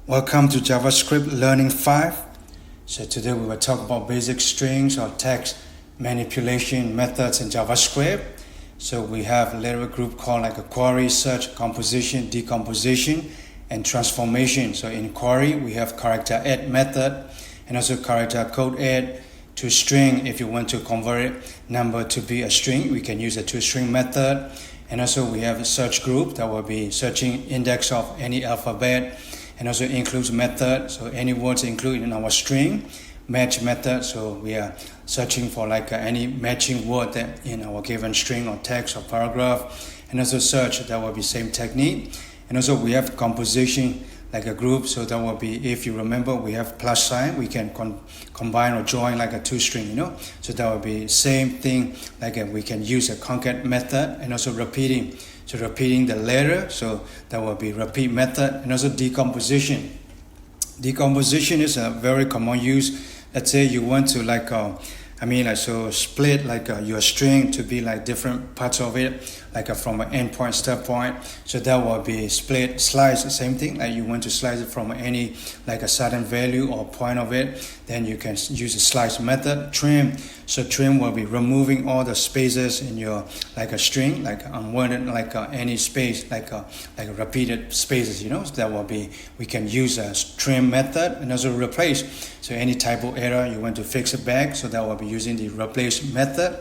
Welcome to JavaScript Learning 5. So today we will talk about basic strings or text manipulation methods in JavaScript. So we have a little group called like a query, search, composition, decomposition, and transformation. So in query we have character add method and also character code add to string. If you want to convert number to be a string, we can use a toString method. And also we have a search group that will be searching index of any alphabet, and also includes method, so any words included in our string. Match method, so we are searching for like any matching word that in our given string or text or paragraph. And also search, that will be same technique. And also we have composition, like a group, so that will be, if you remember, we have plus sign, we can combine or join like a toString, so that will be same thing, like we can use a concat method. And also repeating, so repeating the letter, so that will be repeat method. And also decomposition. Decomposition is a very common use. Let's say you want to so split your string to be like different parts of it, like from an endpoint, step point. So that will be split, slice, the same thing. Like you want to slice it from any like a certain value or point of it, then you can use a slice method. Trim, so trim will be removing all the spaces in your like a string, like unwanted any space, like repeated spaces, So that will be, we can use a trim method. And also replace, so any typo error you want to fix it back, so that will be using the replace method.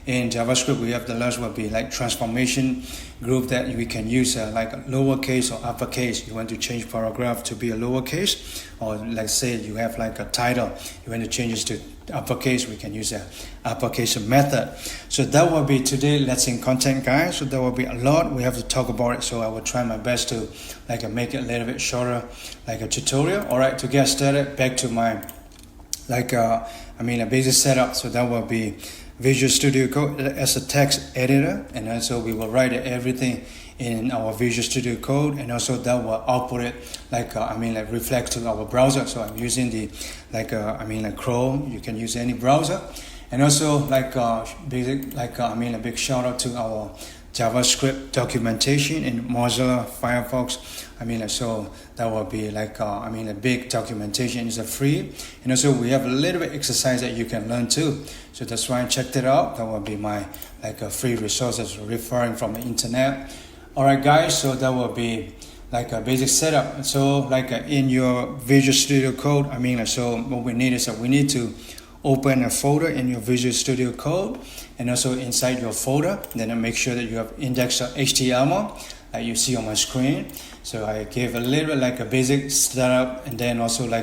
In JavaScript we have the last will be like transformation group that we can use like lowercase or uppercase. You want to change paragraph to be a lowercase, or like say you have like a title, you want to change it to uppercase, we can use a uppercase method. So that will be today lesson content, guys. So there will be a lot we have to talk about it, so I will try my best to make it a little bit shorter, like a tutorial. All right, to get started, back to my a basic setup. So that will be Visual Studio Code as a text editor, and also we will write everything in our Visual Studio Code, and also that will output it reflect to our browser. So I'm using the Chrome. You can use any browser. And also a big shout out to our JavaScript documentation in Mozilla Firefox. So that will be a big documentation. Is a free, and also we have a little bit exercise that you can learn too. So that's why I checked it out. That will be my free resources referring from the internet. All right, guys. So that will be like a basic setup. So in your Visual Studio Code, so what we need is we need to open a folder in your Visual Studio Code, and also inside your folder, then make sure that you have index.html like you see on my screen. So I gave a little bit a basic setup, and then also a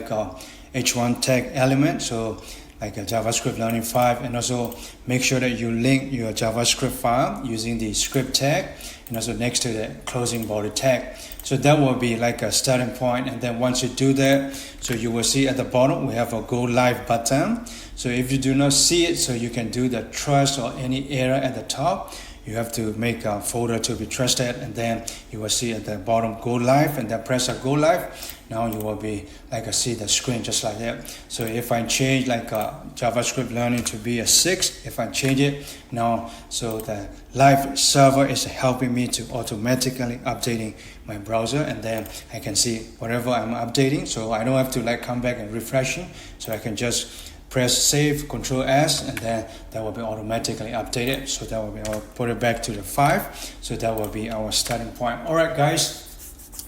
h1 tag element, so a JavaScript Learning 5, and also make sure that you link your JavaScript file using the script tag, and also next to the closing body tag. So that will be a starting point. And then once you do that, so you will see at the bottom we have a go live button. So if you do not see it, so you can do the trust or any error at the top. You have to make a folder to be trusted, and then you will see at the bottom go live, and then press a go live. Now you will be see the screen just like that. So if I change JavaScript Learning to be a 6, if I change it now, so the live server is helping me to automatically updating my browser, and then I can see whatever I'm updating. So I don't have to come back and refreshing. So I can just press save, Control S, and then that will be automatically updated. So that will be, I'll put it back to the 5. So that will be our starting point. All right, guys.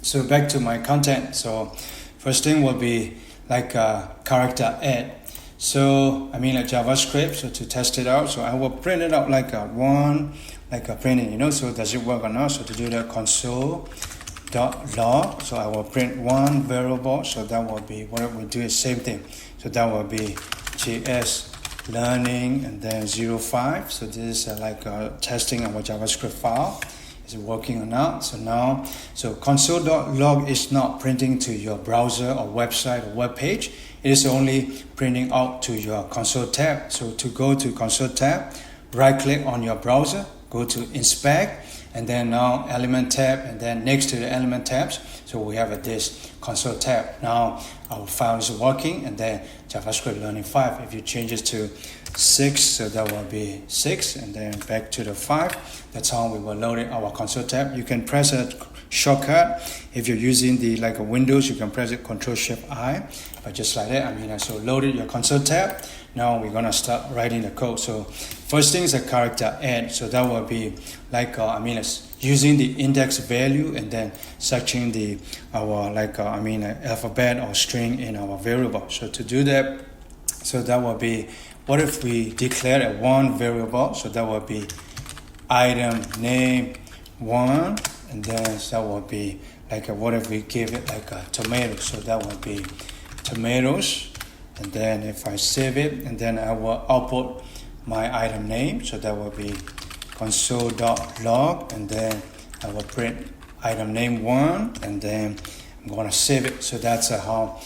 So back to my content. So first thing will be character add. So JavaScript. So to test it out, so I will print it out printing. So does it work or not? So to do that, console.log. So I will print one variable. So that will be what we do is same thing. So that will be JS learning and then 05. So this is testing our JavaScript file. Is it working or not? So now, so console.log is not printing to your browser or website or web page. It is only printing out to your console tab. So to go to console tab, right click on your browser, go to inspect, and then now element tab, and then next to the element tabs, so we have this console tab. Now our file is working, and then JavaScript Learning 5. If you change it to 6, so that will be 6, and then back to the 5. That's how we will load it, our console tab. You can press a shortcut. If you're using the like a Windows, you can press it Ctrl+Shift+I, but just like that. So loaded your console tab. Now we're gonna start writing the code. So first thing is a character add. So that will be like using the index value and then searching the alphabet or string in our variable. So to do that, so that will be, what if we declare a one variable? So that will be item name one, and then that will be what if we give it like a tomato? So that will be tomatoes. And then if I save it, and then I will output my item name. So that will be console.log, and then I will print item name one, and then I'm gonna save it. So that's how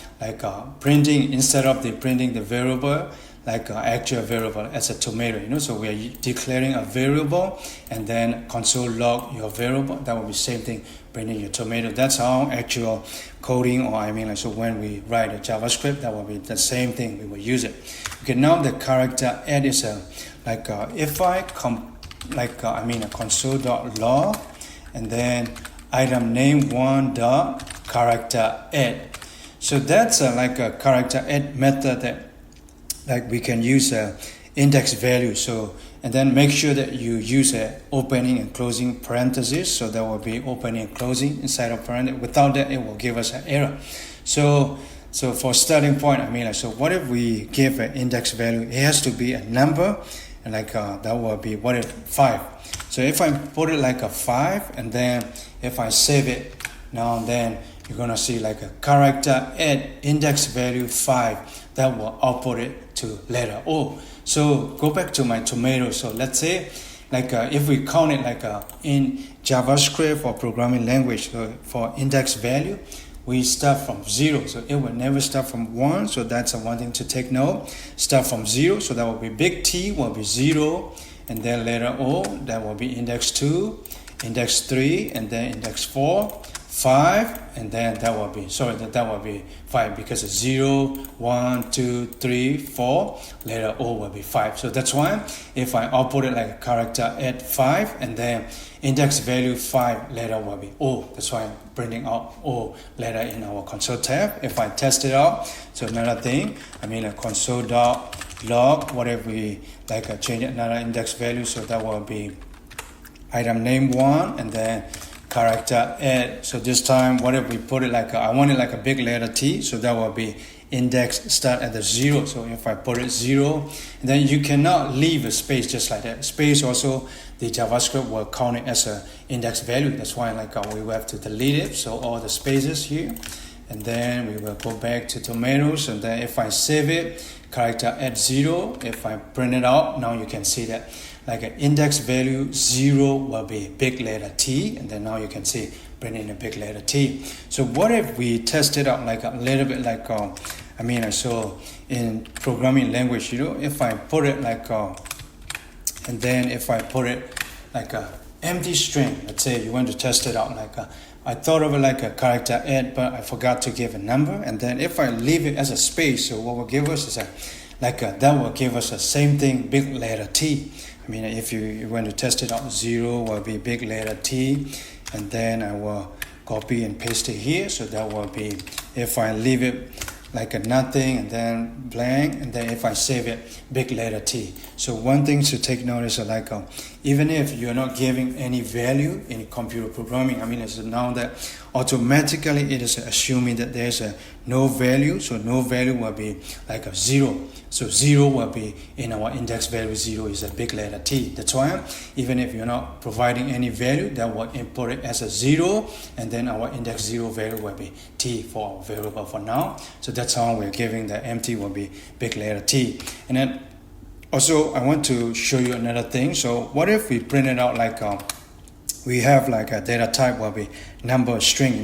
printing, instead of printing the variable actual variable as a tomato, so we are declaring a variable and then console log your variable. That will be same thing, printing your tomato. That's how actual coding, or so when we write a JavaScript, that will be the same thing, we will use it. Okay, now the character add is if I a console.log, and then item name one dot character add. So that's a character add method that we can use index value. So, and then make sure that you use opening and closing parentheses. So that will be opening and closing inside of parentheses. Without that, it will give us an error. So for starting point, so what if we give an index value? It has to be a number, and that will be, what if 5? So if I put it like a 5, and then if I save it, now and then you're gonna see a character add index value 5. That will output it to letter O. So go back to my tomato. So let's say if we count it in JavaScript or programming language, for index value, we start from 0. So it will never start from 1. So that's one thing to take note. Start from 0. So that will be big T will be 0, and then letter O, that will be index 2, index 3, and then index 4, 5, and then that will be 5, because it's 0, 1, 2, 3, 4, letter O will be 5. So that's why if I output it like a character add 5, and then index value 5, letter will be O. That's why I'm printing out O letter in our console tab. If I test it out, so another thing, console.log, what if we change another index value? So that will be item name 1, and then character add. So this time, what if we put it I want it a big letter T, so that will be index start at the 0. So if I put it 0, and then you cannot leave a space just like that. Space also, the JavaScript will count it as a index value. That's why we will have to delete it. So all the spaces here, and then we will go back to tomatoes, and then if I save it, character add 0, if I print it out, now you can see that an index value 0 will be big letter T, and then now you can see printing a big letter T. So what if we test it out a little bit so in programming language, if I put it and then if I put it a empty string, let's say you want to test it out I thought of it a character add, but I forgot to give a number, and then if I leave it as a space, so what will give us is that will give us the same thing, big letter T. If you want to test it out, 0 will be big letter T, and then I will copy and paste it here. So that will be, if I leave it a nothing, and then blank, and then if I save it, big letter T. So one thing to take notice is even if you're not giving any value in computer programming, it's now that automatically it is assuming that there's no value. So no value will be a 0. So 0 will be in our index value. 0 is a big letter T. That's why even if you're not providing any value, that will import it as a 0, and then our index 0 value will be T for our variable for now. So that's how we're giving the empty will be big letter T. And then also I want to show you another thing. So what if we print it out we have a data type will be number string,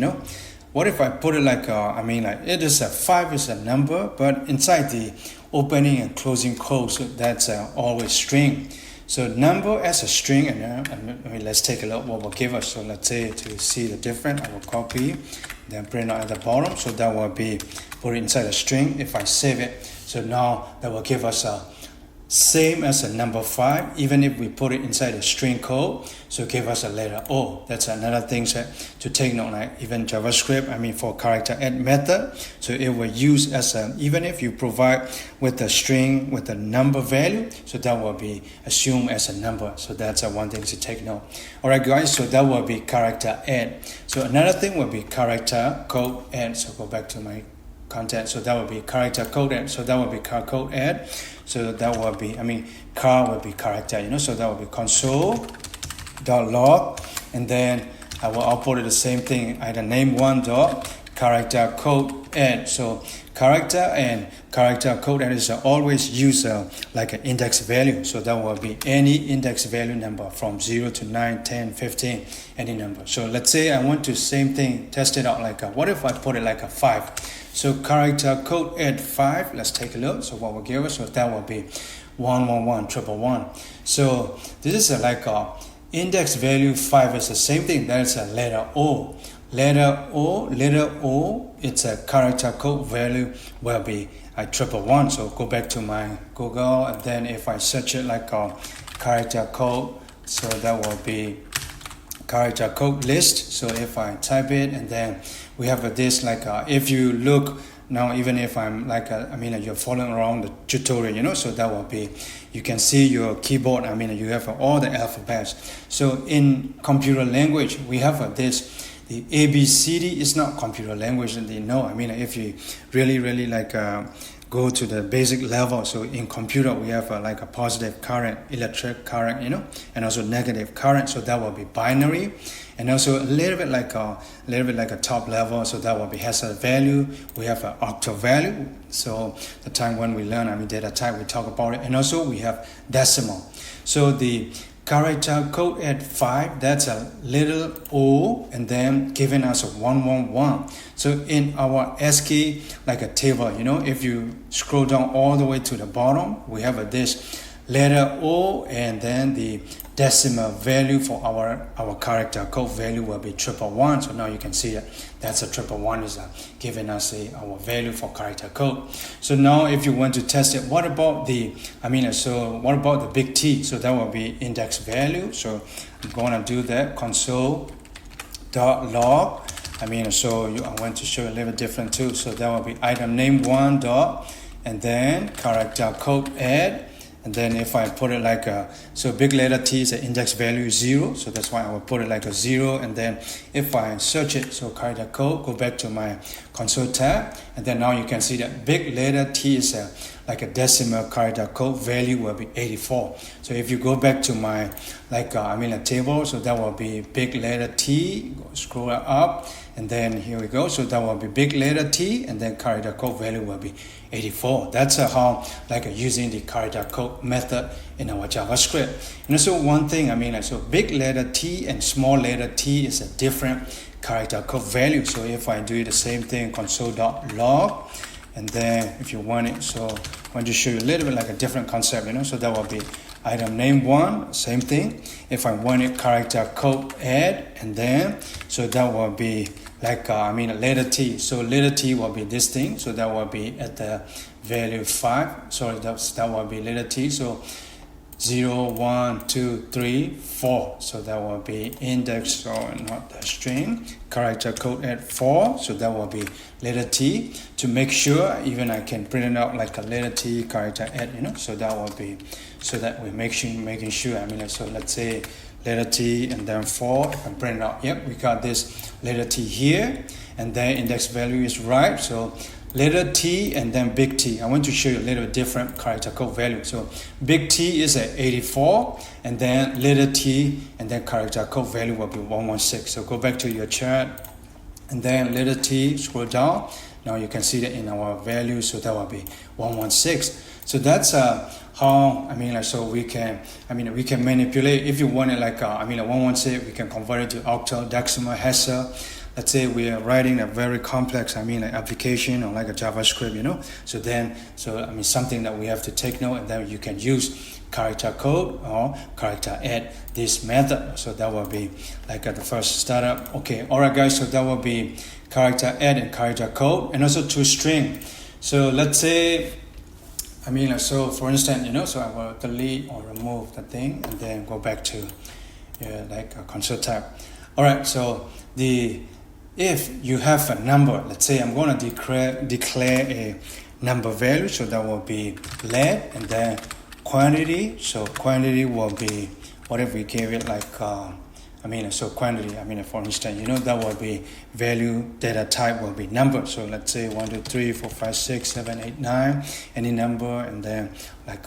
What if I put it it is a 5 is a number, but inside the opening and closing quotes, that's always string. So number as a string, and let's take a look what will give us. So let's say to see the difference, I will copy, then print out at the bottom. So that will be put inside a string. If I save it, so now that will give us same as a number 5, even if we put it inside a string code, so give us a letter O. That's another thing to take note, like even JavaScript, for character add method, so it will use as a, even if you provide with a string with a number value, so that will be assumed as a number. So that's one thing to take note. Alright guys, so that will be character add. So another thing will be character code add. So go back to my content, so that will be character code add. So that will be car code add. So that will be, car will be character, so that will be console.log, and then I will output it the same thing, either name1 dot character code add. So character and character code add is always use like an index value. So that will be any index value number from 0 to 9, 10, 15, any number. So let's say I want to same thing, test it out like what if I put it like a 5? So character code add 5, let's take a look. So what will give us, so that will be 111, So this is like a index value 5 is the same thing, that's a letter O. Letter O, it's a character code value will be 111. So go back to my Google, and then if I search it like a character code, so that will be character code list. So if I type it, and then we have this like if you look now, even if I'm like you're following around the tutorial, so that will be, you can see your keyboard, you have all the alphabets. So in computer language, we have this, the ABCD is not computer language, and if you really go to the basic level, so in computer we have like a positive current, electric current, and also negative current, so that will be binary, and also a little bit like a top level, so that will be hazard value. We have an octal value, so the time when we learn data type, we talk about it, and also we have decimal. So the character code add 5, that's a little O, and then giving us a 111. So in our ASCII like a table, if you scroll down all the way to the bottom, we have this letter O, and then the decimal value for our character code value will be 111. So now you can see that that's a 111 is giving us our value for character code. So now if you want to test it, what about the what about the big T? So that will be index value. So I'm going to do that, console.log. I want to show a little bit different too. So that will be item name1 dot, and then character code add. And then if I put it like so big letter T is the index value 0, so that's why I will put it like a 0. And then if I search it, so character code, go back to my console tab, and then now you can see that big letter T is like a decimal character code value will be 84. So if you go back to my a table, so that will be big letter T, scroll up, and then here we go. So that will be big letter T, and then character code value will be 84. That's how using the character code method in our JavaScript. And also one thing, so big letter T and small letter T is a different character code value. So if I do the same thing, console.log, and then if you want it, so I want to show you a little bit like a different concept, so that will be item name1, same thing. If I want it character code add, and then so that will be letter T. So letter T will be this thing, so that will be at the value 5. So that will be letter T. So 0, 1, 2, 3, 4. So that will be index, so not the string. Character code add 4. So that will be letter T. To make sure, even I can print it out like a letter T character add, So that will be, so that we're making sure. So let's say letter T and then 4. If I print it out, yep, we got this letter T here, and then index value is right. So letter T and then big T. I want to show you a little bit different character code value. So big T is at 84, and then letter T and then character code value will be 116. So go back to your chart, and then letter T, scroll down. Now you can see that in our value, so that will be 116. So that's how so we can we can manipulate. If you want it like 116, we can convert it to octal, decimal, hash. Let's say we are writing a very complex application or like a JavaScript, So then something that we have to take note, and then you can use character code or character add this method. So that will be like the first startup. Okay, alright guys, so that will be character add and character code, and also to string. So let's say I mean, so for instance, so I will delete or remove the thing and then go back to like a console tab. All right, so if you have a number, let's say I'm going to declare a number value, so that will be let, and then quantity, so quantity will be whatever we gave it, like so quantity, for instance, that will be value, data type will be number. So let's say 1, 2, 3, 4, 5, 6, 7, 8, 9, any number, and then like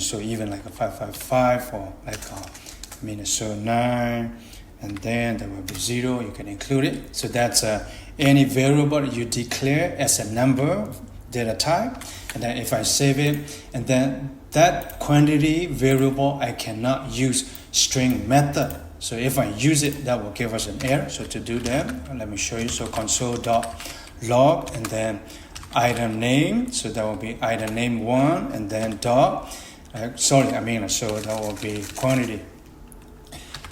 so even like a 555 or like so 9, and then there will be 0. You can include it. So that's any variable you declare as a number, data type, and then if I save it, and then that quantity variable I cannot use string method. So if I use it, that will give us an error. So to do that, let me show you. So console.log, and then item name. So that will be item name 1, and then dot. So that will be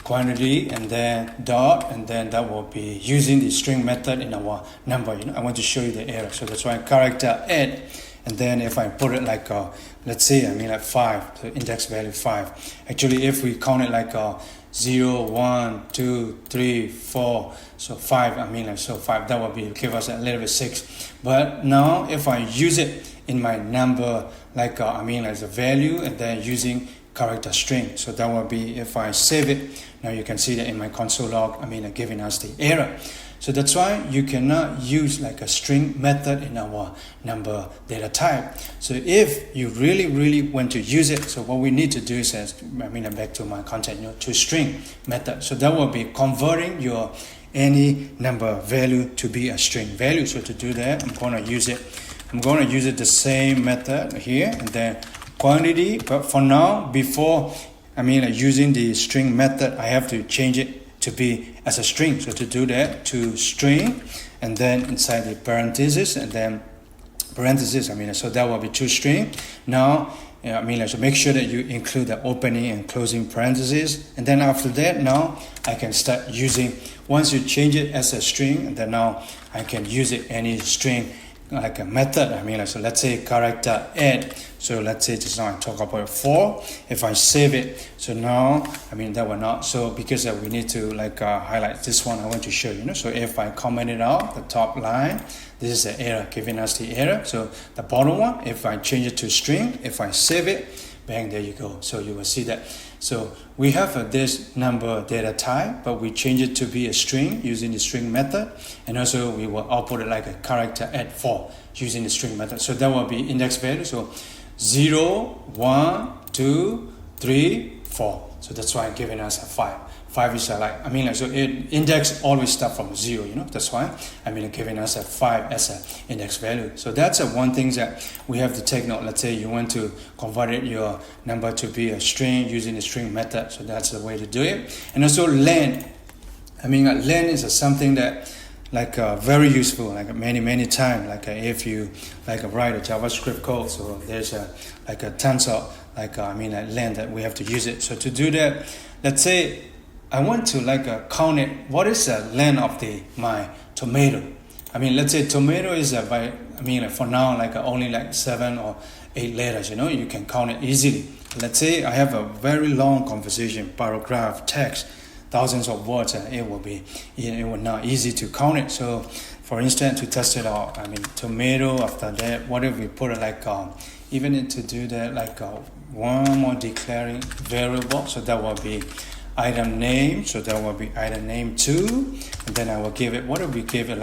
quantity, and then dot, and then that will be using the string method in our number. I want to show you the error. So that's why character add, and then if I put it like let's say like 5, the index value 5. Actually, if we count it like 0, 1, 2, 3, 4, so 5, so 5, that will give us a little bit 6. But now if I use it in my number, like as a value, and then using character string, so that will be, if I save it, now you can see that in my console log, giving us the error. So that's why you cannot use like a string method in our number data type. So if you really want to use it, so what we need to do is, back to my content, to string method. So that will be converting your any number value to be a string value. So to do that, I'm going to use it the same method here, and then quantity. But for now, before using the string method, I have to change it to be as a string. So to do that, to string, and then inside the parentheses, and then parentheses, so that will be to string. Now, so make sure that you include the opening and closing parentheses, and then after that, now I can start using, once you change it as a string, and then now I can use it any string like a method. So let's say character add. So let's say just now I talk about 4. If I save it, so now that will not. So because we need to highlight this one, I want to show you. So if I comment it out, the top line, this is the error, giving us the error. So the bottom one, if I change it to string, if I save it, bang, there you go. So you will see that. So we have this number data type, but we change it to be a string using the string method, and also we will output it like a character add 4 using the string method. So that will be index value. So 0, 1, 2, 3, 4. So that's why I'm giving us a 5. 5 is so index always start from 0, that's why giving us a 5 as an index value. So that's one thing that we have to take note. Let's say you want to convert your number to be a string using the string method. So that's the way to do it. And also len. Len is something that very useful, many times, if you write a JavaScript code. So there's a tons of len that we have to use it. So to do that, let's say I want to count it. What is the length of my tomato? Let's say tomato is for now only 7 or 8 letters. You can count it easily. Let's say I have a very long conversation, paragraph, text, thousands of words, and it will not easy to count it. So for instance, to test it out, tomato. After that, what if we put it even to do that one more declaring variable? So that will be item name. So that will be item name 2, and then I will give it, what if we give it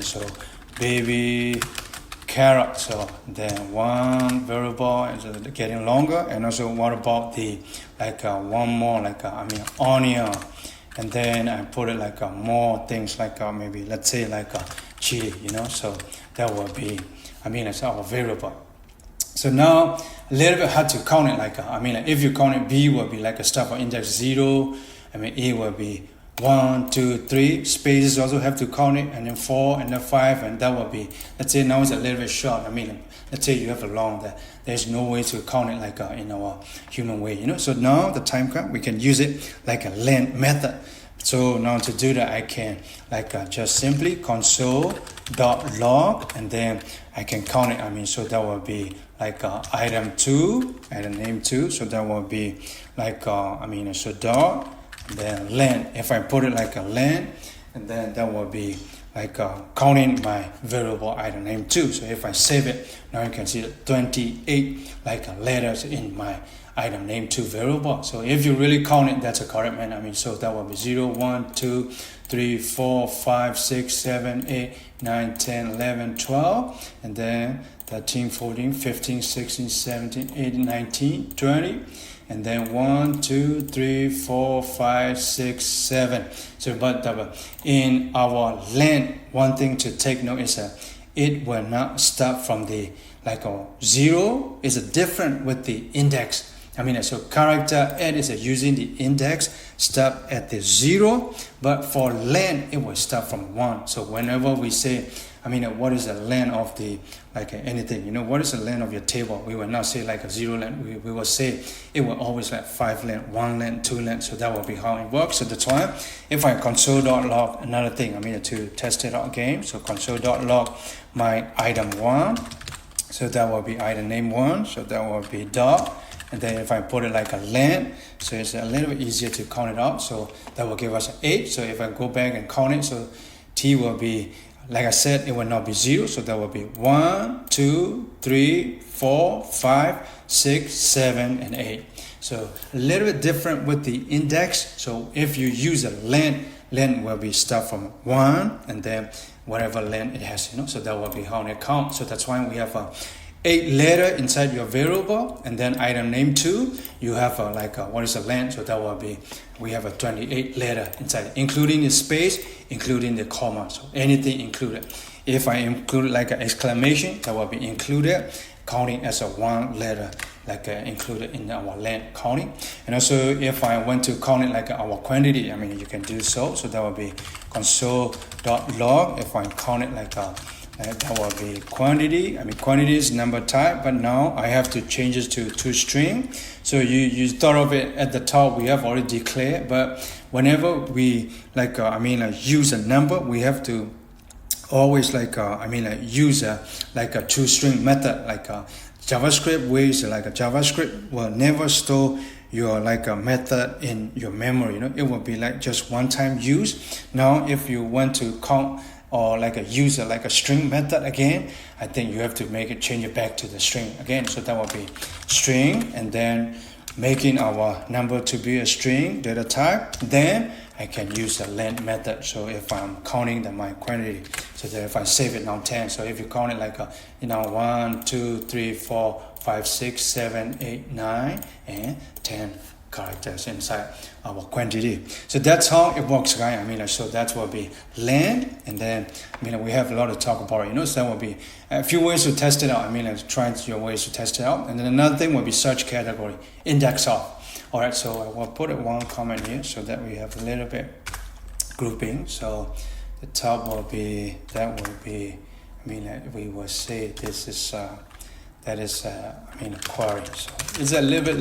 so baby carrot. So then one variable is getting longer. And also what about the one more onion, and then I put it more things maybe let's say chili, so that will be it's our variable. So now a little bit hard to count it if you count it, B will be a start for index 0, A will be 1, 2, 3, spaces also have to count it, and then 4, and then 5, and that will be, let's say now it's a little bit short. Let's say you have a long that there's no way to count it in our human way, So now the time count, we can use it like a len method. So now to do that, I can just simply console dot log, and then I can count it. I mean, so that will be like item 2, item name 2. So that will be like so dot, and then length. If I put it like a length, and then that will be like counting my variable item name 2. So if I save it, now you can see 28 like letters in my item name 2 variable. So if you really count it, that's a correct man. I mean, so that will be 0, 1, 2, 3, 4, 5, 6, 7, 8, 9, 10, 11, 12, and then 13, 14, 15, 16, 17, 18, 19, 20, and then 1, 2, 3, 4, 5, 6, 7. So but in our length, one thing to take note is that it will not start from the like a 0 is different with the index. I mean, so character add is using the index, start at the 0, but for length, it will start from 1. So whenever we say, what is the length of the, like anything, what is the length of your table? We will not say like a 0 length. We will say it will always like 5 length, 1 length, 2 length. So that will be how it works. So that's why if I console.log, another thing, to test it out again. So console.log my item 1. So that will be item name 1. So that will be dot. And then if I put it like a length, so it's a little bit easier to count it out. So that will give us 8. So if I go back and count it, so T will be, like I said, it will not be 0. So that will be 1, 2, 3, 4, 5, 6, 7, and 8. So a little bit different with the index. So if you use a length will be start from 1 and then whatever length it has, so that will be how it count. So that's why we have a 8 letter inside your variable, and then item name 2, you have what is the length? So that will be, we have a 28 letter inside, including the space, including the comma, so anything included. If I include like an exclamation, that will be included, counting as a 1 letter, like included in our length counting. And also if I want to count it like our quantity, you can do so. So that will be console.log. If I count it like that will be quantity. Quantity is number type, but now I have to change it to string. So you thought of it at the top, we have already declared, but whenever we use a number, we have to always use a toString method, JavaScript ways, JavaScript will never store your a method in your memory. It will be like just one time use. Now if you want to count or use a string method again, I think you have to change it back to the string again. So that will be string, and then making our number to be a string data type. Then I can use the length method. So if I'm counting my quantity, so that if I save it now 10. So if you count it 1, 2, 3, 4, 5, 6, 7, 8, 9, and 10 characters inside our quantity. So that's how it works, guys. So that will be length, and then we have a lot to talk about. So that will be a few ways to test it out. Try your ways to test it out. And then another thing will be search category, index of. All right, so I will put one comment here so that we have a little bit grouping. So the top will be, that will be, we will say this is that is a query. So it's a little bit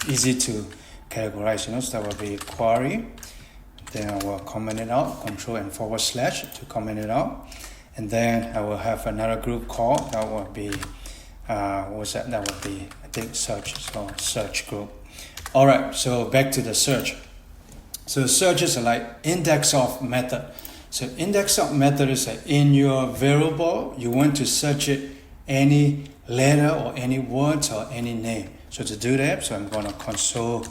easy to categorize, so that will be query. Then I will comment it out, control and / to comment it out. And then I will have another group called, that will be, that will be, I think, search, so search group. All right, so back to the search. So search is index of method. So index of method is in your variable, you want to search it any letter or any words or any name. So to do that, so I'm going to console.log,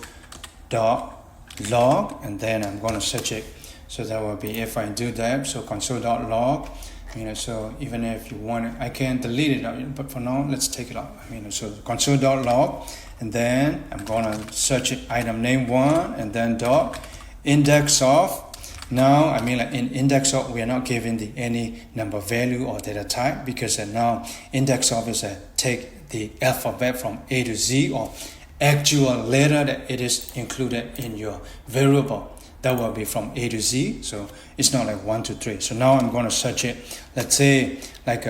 and then I'm going to search it. So that will be, if I do that, so console.log, so even if you want it, I can delete it, but for now, let's take it out. So console.log, and then I'm going to search it, item name 1, and then dot index of. Now, in index of, we are not giving any number value or data type, because now index of is take the alphabet from A to Z, or actual letter that it is included in your variable. that will be from A to Z. So it's not like 1 to 3. So now I'm going to search it. Let's say like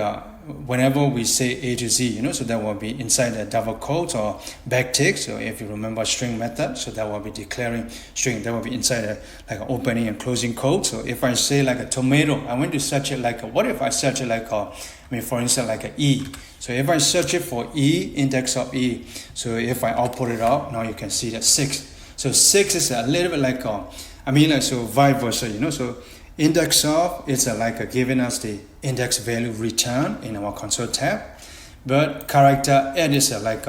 whenever we say A to Z, so that will be inside the double quotes or backtick. So if you remember string method, so that will be declaring string. That will be inside a, like an opening and closing quote. So if I say like a tomato, I want to search it like what if I search it like for instance, like an E. So if I search it for E, index of E, so if I output it out, now you can see that 6. So 6 is a little bit like, so vice versa, so index of is like giving us the index value return in our console tab, but character add is like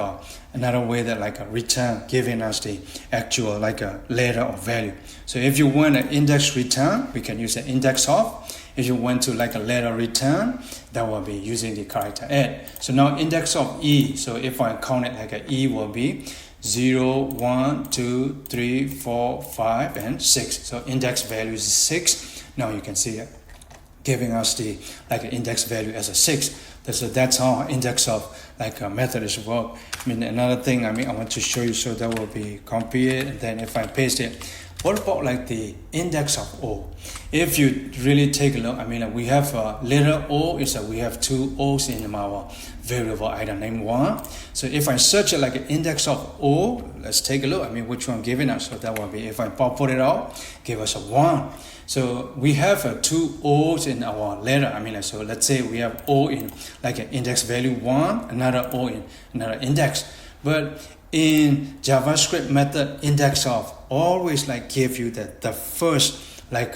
another way that like a return giving us the actual like a letter or value. So if you want an index return, we can use the index of. If you want to like a letter return, that will be using the character add. So now index of E, so if I count it like a E will be 0, 1, 2, 3, 4, 5, and 6. So index value is 6. Now you can see it giving us the like an index value as a 6. So that's how index of like a method is work. Another thing I want to show you, so that will be copy it, and then if I paste it, what about like the index of O? If you really take a look, we have a letter O is that we have 2 O's in our variable item name 1. So if I search it like an index of O, let's take a look. Which one giving us? So that will be, if I put it out, give us a 1. So we have 2 O's in our letter. So let's say we have O in like an index value 1, another O in another index. But in JavaScript method, index of always like give you the first like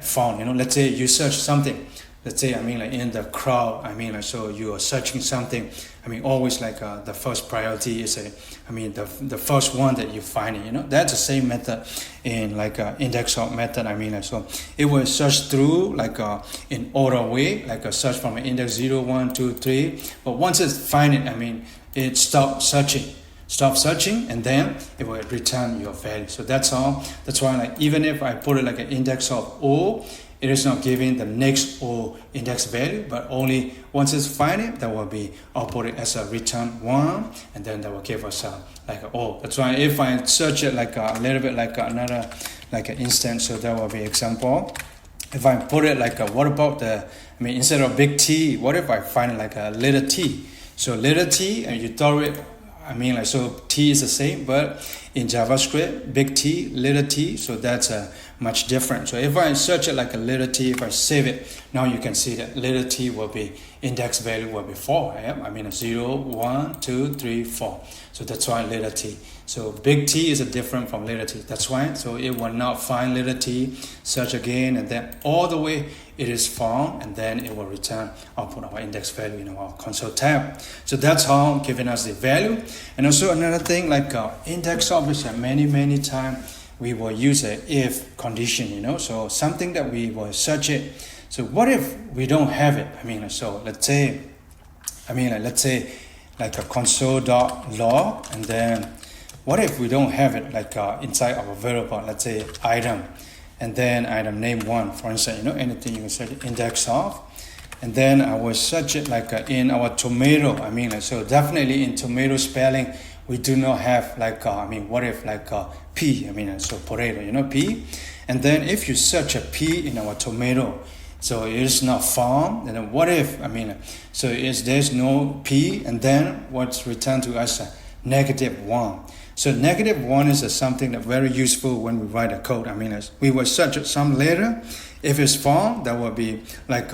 found. Let's say you search something. Let's say like in the crowd. So you are searching something. Always like the first priority is the first one that you find it. That's the same method in like index of method. So it will search through like in order way, like a search from an index 0, 1, 2, 3. But once it find it, it stops searching. Stop searching, and then it will return your value. So that's all. That's why like even if I put it like an index of O, it is not giving the next O index value, but only once it's find it, that will be outputted as a return 1, and then that will give us like an O. That's why if I search it like a little bit like another like an instance, so that will be example. If I put it like what about the instead of big T, what if I find like a little t? So little t, and you throw it. So T is the same, but in JavaScript, big T, little t, so that's much different. So if I search it like a little t, if I save it, now you can see that little t will be, index value will be 4. 0, 1, 2, 3, 4. So that's why little t. So big T is different from little t. That's why. So it will not find little t, search again, and then all the way it is found, and then it will return output our index value in our console tab. So that's how giving us the value. And also another thing like index of is many times we will use a if condition, so something that we will search it. So what if we don't have it? So let's say, let's say like a console.log, and then what if we don't have it like inside our variable, let's say item, and then item name 1, for instance, anything you can search index of, and then I will search it like in our tomato. So definitely in tomato spelling we do not have like what if like P, so potato, P, and then if you search a P in our tomato, so it is not found, and then what if so there's no P, and then what's returned to us -1. So -1 is something that very useful when we write a code. We will search some letter. If it's found, that will be like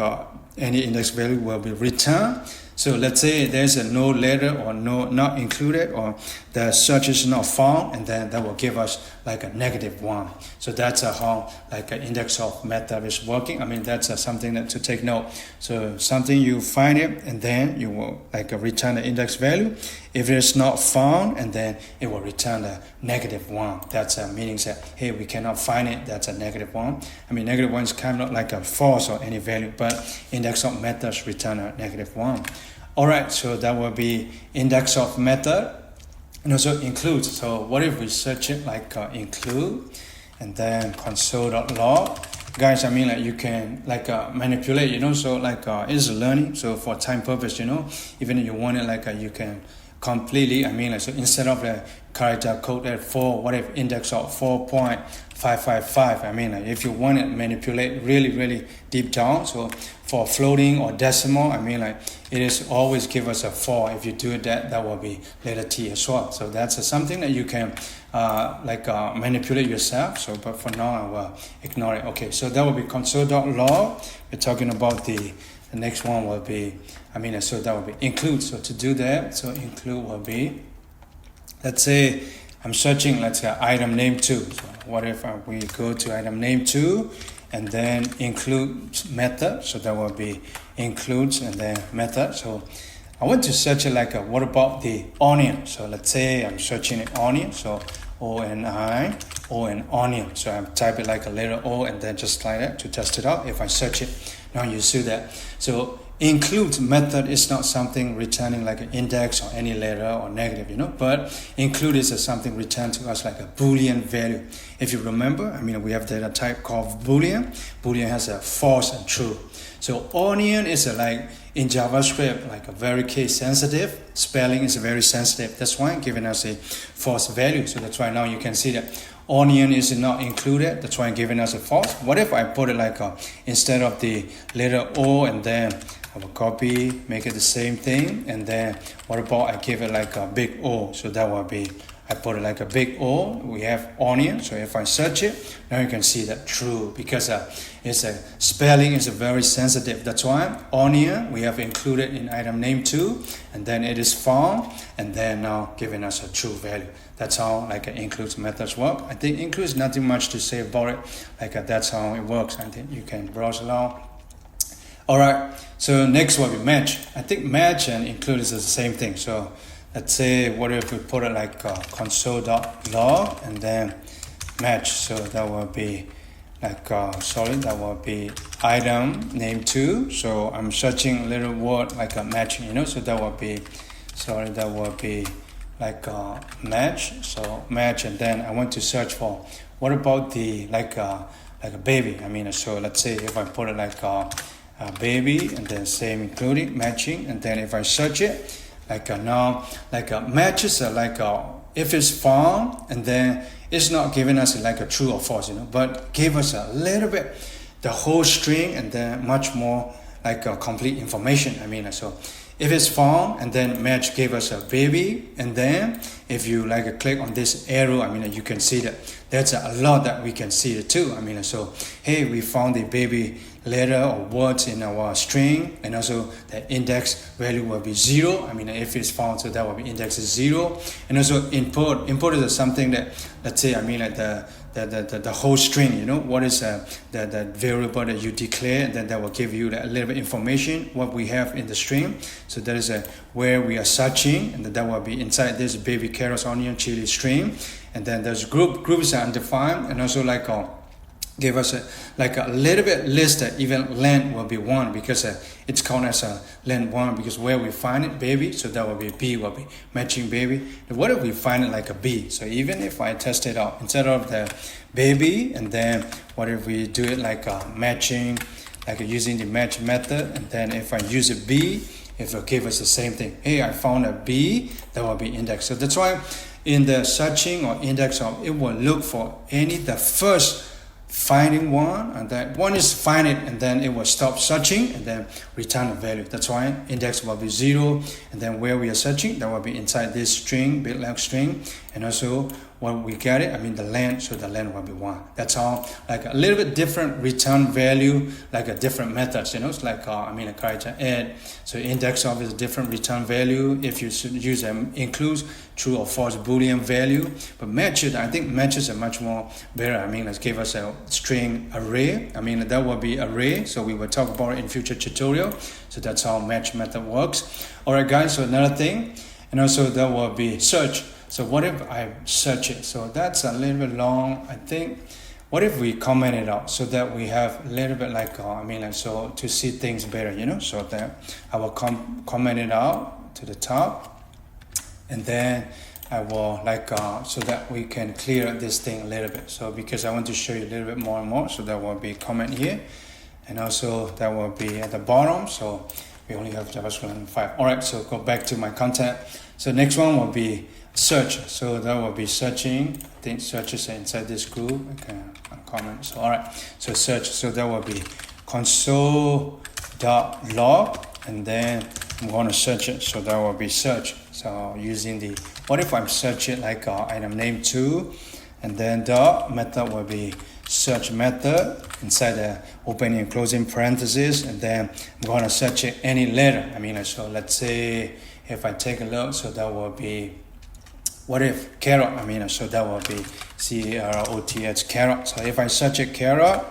any index value will be returned. So let's say there's no letter or no not included, or the search is not found, and then that will give us like a -1. So that's how like an index of method is working. That's something that to take note. So something you find it, and then you will like return the index value. If it's not found, and then it will return the -1. That's meaning that hey, we cannot find it. That's a -1. -1 is kind of like a false or any value, but index of methods return a -1. Alright, so that will be index of method, and also include. So what if we search it like include, and then console.log. Guys, like you can like manipulate, so like it's learning. So for time purpose, even if you want it like you can completely, so instead of the character code at 4, what if index of 555. I mean, if you want to manipulate really deep down, so for floating or decimal, I mean, it is always give us a 4. If you do that, that will be letter T as well. So that's something that you can manipulate yourself. So, but for now, I will ignore it. Okay, so that will be console.log. We're talking about the next one will be, so that will be include. So to do that, so include will be, let's say I'm searching, let's say item name 2. So what if we go to item name 2 and then include method? So that will be includes and then method. So I want to search it what about the onion? So let's say I'm searching an onion. So O-N-I, onion. So I type it like a letter O and then just like that to test it out. If I search it, now you see that. So include method is not something returning like an index or any letter or negative, but include is something returned to us like a Boolean value. If you remember, we have data type called Boolean. Boolean has a false and true. So onion is in JavaScript, a very case sensitive. Spelling is very sensitive. That's why giving us a false value. So that's why now you can see that onion is not included. That's why giving us a false. What if I put it instead of the letter O and then I will copy, make it the same thing, and then what about I give it a big O? So that will be, I put it a big O. We have onion. So if I search it, now you can see that true, because it's a spelling is very sensitive. That's why onion we have included in item name 2, and then it is found, and then now giving us a true value. That's how includes methods work. I think includes nothing much to say about it. That's how it works. I think you can browse along. Alright, so next will be match. I think match and include is the same thing. So let's say, what if we put it console.log and then match. So that will be that will be item name 2. So I'm searching a little word a matching, so that will be, that will be match. So match, and then I want to search for, what about the a baby? So let's say if I put it baby and then same including matching, and then if I search it now matches if it's found, and then it's not giving us a true or false, but give us a little bit the whole string and then much more complete information. So if it's found and then match gave us a baby, and then if you click on this arrow, you can see that there's a lot that we can see it too. So hey, we found the baby letter or words in our string, and also the index value will be 0. If it's found, so that will be index is 0. And also input is something that, let's say, the whole string, what is the variable that you declare, and then that will give you a little bit information what we have in the string. So that is where we are searching, and that will be inside this baby carrots onion chili string. And then there's groups are undefined, and also give us a little bit list that even length will be 1, because it's counted as a length 1, because where we find it baby, so that will be B, will be matching baby. And what if we find it a B? So even if I test it out instead of the baby, and then what if we do it matching, using the match method, and then if I use a B, it will give us the same thing. Hey, I found a B, that will be index. So that's why in the searching or index it will look for the first finding one, and that one is find it, and then it will stop searching and then return a value. That's why index will be 0, and then where we are searching, that will be inside this string, big length string, and also when we get it, the length, so the length will be 1. That's how a little bit different return value, a different methods, it's a character add. So index of is a different return value if you use includes true or false Boolean value. But matches, I think matches are much more better. Let's give us a string array. That will be array, so we will talk about it in future tutorial. So that's how match method works. Alright guys, so another thing, and also that will be search. So what if I search it? So that's a little bit long, I think. What if we comment it out so that we have a little bit so to see things better, so that I will comment it out to the top, and then I will so that we can clear this thing a little bit. So because I want to show you a little bit more and more, so that will be comment here, and also that will be at the bottom. So we only have JavaScript Learning 5. All right, so go back to my content. So next one will be search. So that will be searching. I think search is inside this group. Okay, comment. So all right, so search. So that will be console.log, and then I'm going to search it. So that will be search. So using the, what if I'm searching like item name 2, and then the method will be search method inside the opening and closing parentheses, and then I'm going to search it any letter. So let's say if I take a look, so that will be, what if carrot? So that will be CAROT, carrot. So if I search it carrot,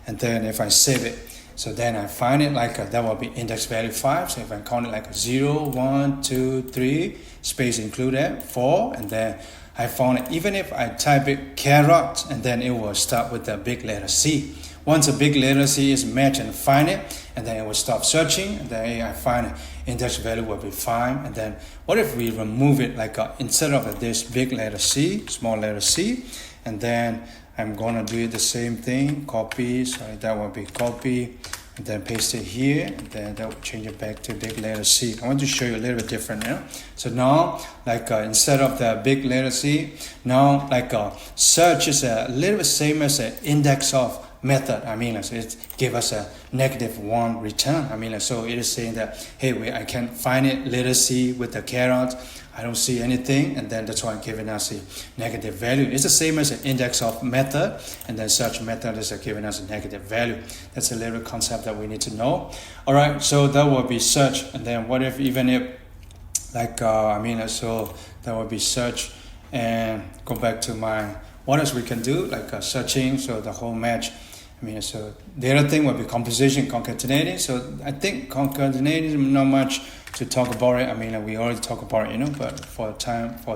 and then if I save it, so then I find it like that will be index value 5. So if I count it like 0, 1, 2, 3, space included 4, and then I found it. Even if I type it carrot, and then it will start with the big letter C. Once a big letter C is matched and find it, and then it will stop searching, and then I find it, index value will be 5. And then what if we remove it like instead of this big letter C, small letter C, and then I'm gonna do it the same thing, copy, so that will be copy, and then paste it here, and then that will change it back to big letter C. I want to show you a little bit different now. So now, like instead of the big letter C, now like search is a little bit same as an index of method. So it give us a -1 return. So it is saying that, hey, I can't find it, letter C with the carrot. I don't see anything, and then that's why I'm giving us a negative value. It's the same as an index of method, and then search method is giving us a negative value. That's a little concept that we need to know. All right, so that will be search, and then what if even if like so that will be search, and go back to my, what else we can do, like searching, so the whole match. So the other thing will be composition, concatenating. So I think concatenating, not much to talk about it. We already talked about it, but for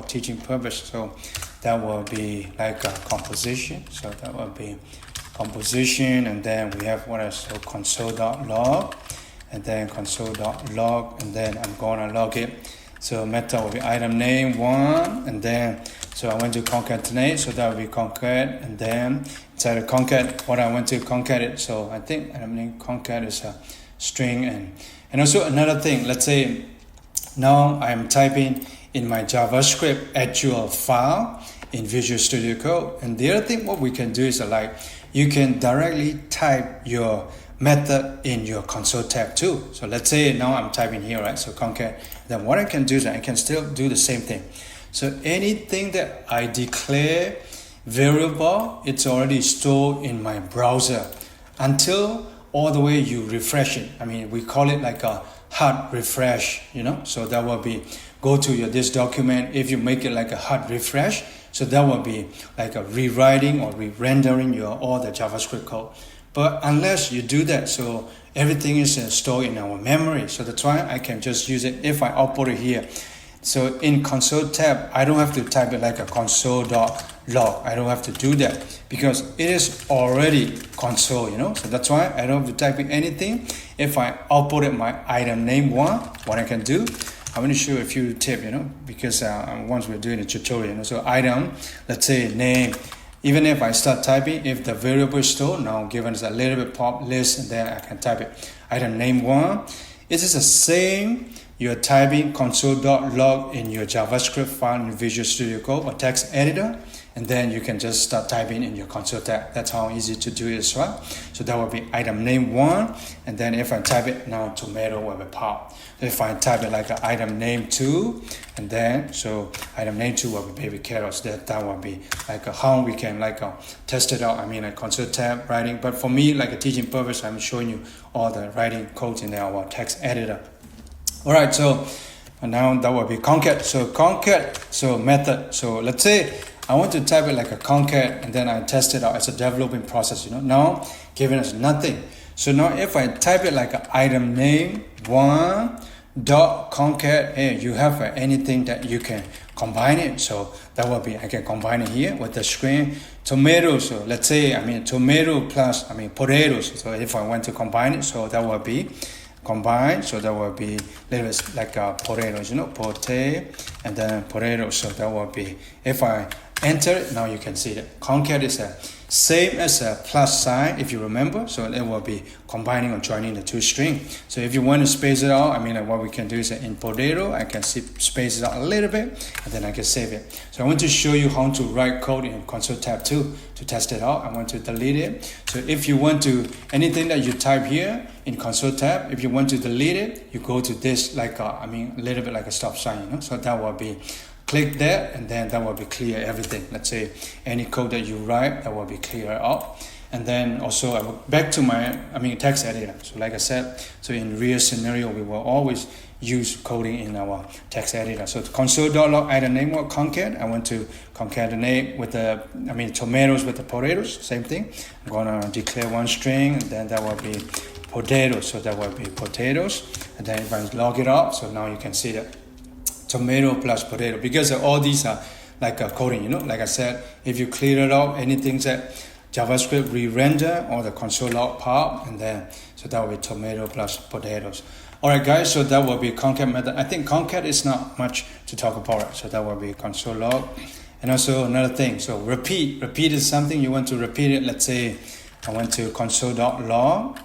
teaching purpose. So that will be like composition. So that will be composition, and then we have what else? So console.log, and then console.log, and then I'm gonna log it. So method will be item name 1, and then so I went to concatenate, so that will be concat, and then inside the concat, what I went to concat it. So I think item name concat is a string, and also another thing. Let's say now I'm typing in my JavaScript actual file in Visual Studio Code, and the other thing what we can do is like you can directly type your method in your console tab too. So let's say now I'm typing here, right? So concat. Then what I can do is I can still do the same thing. So anything that I declare variable, it's already stored in my browser until all the way you refresh it. We call it like a hard refresh, So that will be, go to this document. If you make it like a hard refresh, so that will be like a rewriting or re-rendering all the JavaScript code. But unless you do that, so everything is stored in our memory. So that's why I can just use it if I output it here. So in console tab, I don't have to type it like a console.log. I don't have to do that because it is already console, So that's why I don't have to type in anything. If I outputted my item name 1, what I can do, I'm going to show you a few tips, because once we're doing a tutorial, So item, let's say name. Even if I start typing, if the variable is stored, now given us a little bit pop list, and then I can type it. Item name 1. It is the same. You're typing console.log in your JavaScript file in Visual Studio Code or text editor, and then you can just start typing in your console tab. That's how easy to do it as well. So that will be item name 1, and then if I type it, now tomato will be pop. If I type it like item name 2, and then so item name 2 will be baby carrots. That will be like how we can test it out. Like console tab writing, but for me, like a teaching purpose, I'm showing you all the writing codes in our text editor. All right, so now that will be concat. So concat, so method. So let's say I want to type it like a concat, and then I test it out as a developing process. Now giving us nothing. So now if I type it like an item name 1 dot concat, hey, you have anything that you can combine it. So that will be, I can combine it here with the screen tomatoes. So let's say tomato plus potatoes. So if I want to combine it, so that will be combine, so that will be little bit like potatoes, potato, and then potatoes. So that will be, if I enter it, now you can see that concat is same as a plus sign, if you remember. So it will be combining or joining the two strings. So if you want to space it out, what we can do is in potato, I can space it out a little bit, and then I can save it. So I want to show you how to write code in console tab 2 to test it out. I want to delete it. So if you want to, anything that you type here in console tab, if you want to delete it, you go to this like a little bit like a stop sign, So that will be, click that, and then that will be clear everything. Let's say any code that you write, that will be clear out. And then also I will back to my text editor. So like I said, so in real scenario, we will always use coding in our text editor. So console.log item name or concat. I want to concatenate with the tomatoes with the potatoes. Same thing. I'm gonna declare one string, and then that will be potatoes. So that will be potatoes. And then if I log it up, so now you can see that tomato plus potato, because all these are like coding, like I said, if you clear it out, anything that JavaScript re-render or the console log pop, and then so that will be tomato plus potatoes. Alright guys, so that will be concat method. I think concat is not much to talk about, so that will be console log. And also another thing, so repeat is something you want to repeat it. Let's say I went to console.log.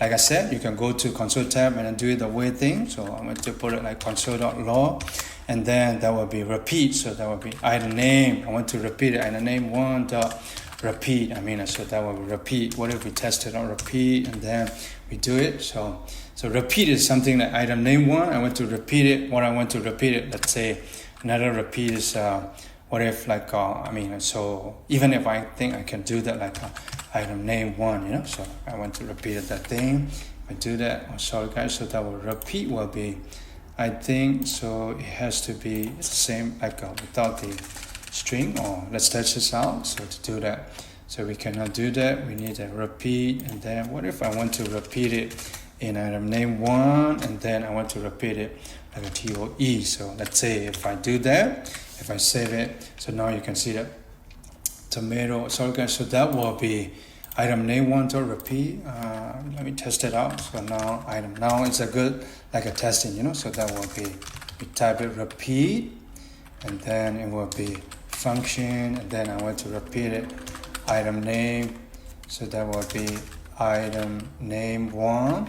Like I said, you can go to console tab and then do it the weird thing. So I'm going to put it like console.log, and then that will be repeat. So that will be item name. I want to repeat it. Item name 1.repeat. So that will be repeat. What if we test it on repeat, and then we do it? So repeat is something like item name 1. I want to repeat it. What I want to repeat it. Let's say another repeat is what if so even if I think I can do that like item name 1, so I want to repeat that thing. I do that. Oh, sorry guys. So that will repeat will be, I think so it has to be the same like without the string. Or let's test this out. So to do that, so we cannot do that. We need a repeat, and then what if I want to repeat it in item name 1, and then I want to repeat it like a TOE. So let's say if I do that, if I save it, so now you can see that tomato. Sorry guys, so that will be item name 1 to repeat. Let me test it out. So now now it's a good like a testing, so that will be, we type it repeat, and then it will be function, and then I want to repeat it item name. So that will be item name 1,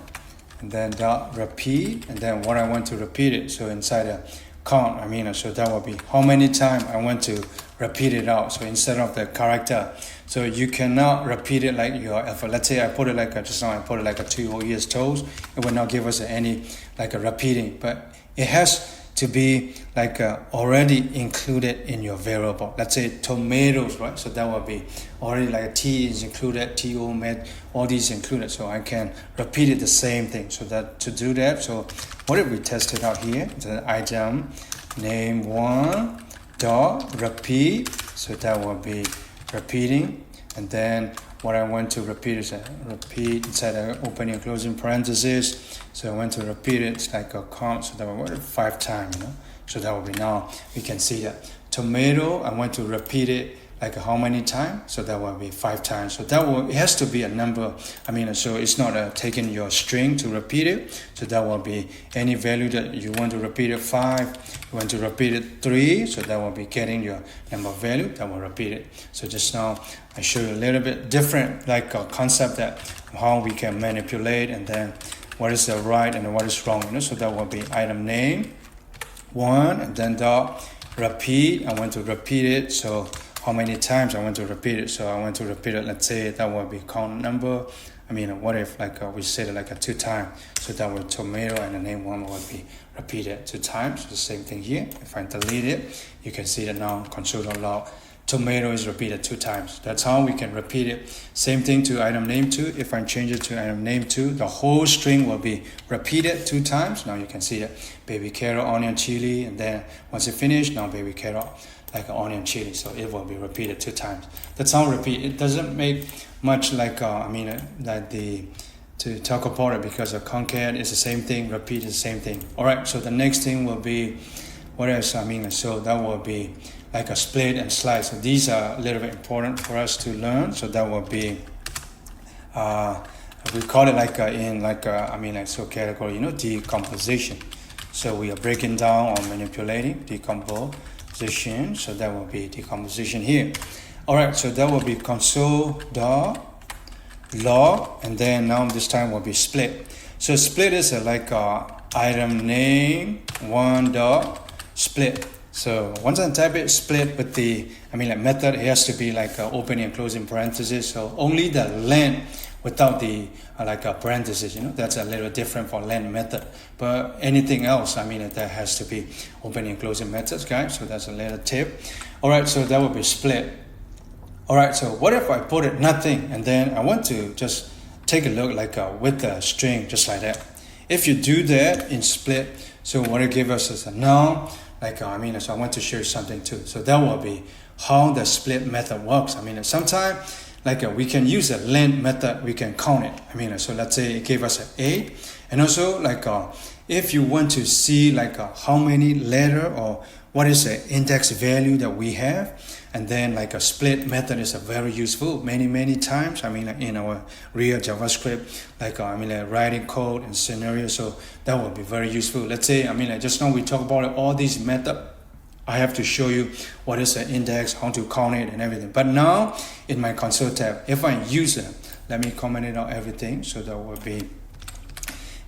and then dot repeat, and then what I want to repeat it. So inside a count, so that will be how many times I want to repeat it out. So instead of the character, so you cannot repeat it like your effort. Let's say I put it like just now I put it like a 2 years toes. It will not give us any like a repeating, but it has to be like already included in your variable. Let's say tomatoes, right? So that will be already like a T is included, TO med, all these included. So I can repeat it the same thing. So that to do that, so what if we test it out here? The item name 1 dot repeat. So that will be repeating, and then what I want to repeat is a repeat inside the opening and closing parentheses. So I want to repeat it, it's like a count, so that will work 5 times, So that will be, now we can see that tomato, I want to repeat it like how many times? So that will be 5 times. So that will, it has to be a number. So it's not taking your string to repeat it. So that will be any value that you want to repeat it 5, you want to repeat it 3. So that will be getting your number value that will repeat it. So just now I show you a little bit different like a concept that how we can manipulate, and then what is the right and what is wrong. So that will be item name 1, and then dot repeat. I want to repeat it. So how many times I want to repeat it? So I want to repeat it. Let's say that will be count number. What if like we said it like 2 times? So that will tomato, and the name 1 will be repeated 2 times. So the same thing here. If I delete it, you can see that now console.log tomato is repeated 2 times. That's how we can repeat it. Same thing to item name 2. If I change it to item name 2, the whole string will be repeated 2 times. Now you can see that baby carrot, onion, chili, and then once it finished, now baby carrot like an onion chili. So it will be repeated 2 times. That's how repeat. It doesn't make much like to talk about it, because a concat is the same thing, repeat is the same thing. Alright, so the next thing will be, what else? So that will be like a split and slice. So these are a little bit important for us to learn. So that will be, we call it like category, decomposition. So we are breaking down or manipulating, decomposition. So that will be decomposition here. All right, so that will be console.log, and then now this time will be split. So split is like item name one dot split. So once I type it split with the, like method, it has to be like opening and closing parentheses. So only the length without the like a parenthesis, that's a little different for length method. But anything else, that has to be opening and closing methods, guys. So that's a little tip. All right, so that will be split. All right, so what if I put it nothing, and then I want to just take a look like with the string, just like that. If you do that in split, so what it gives us is a noun, so I want to show you something too. So that will be how the split method works. Sometimes we can use a length method, we can count it. So let's say it gave us an 8, and also if you want to see how many letter or what is the index value that we have, and then a split method is a very useful many times. In our real JavaScript, writing code and scenario. So that will be very useful. Let's say, just now we talk about all these methods. I have to show you what is the index, how to count it and everything. But now in my console tab, if I use it, let me comment it out everything. So that will be,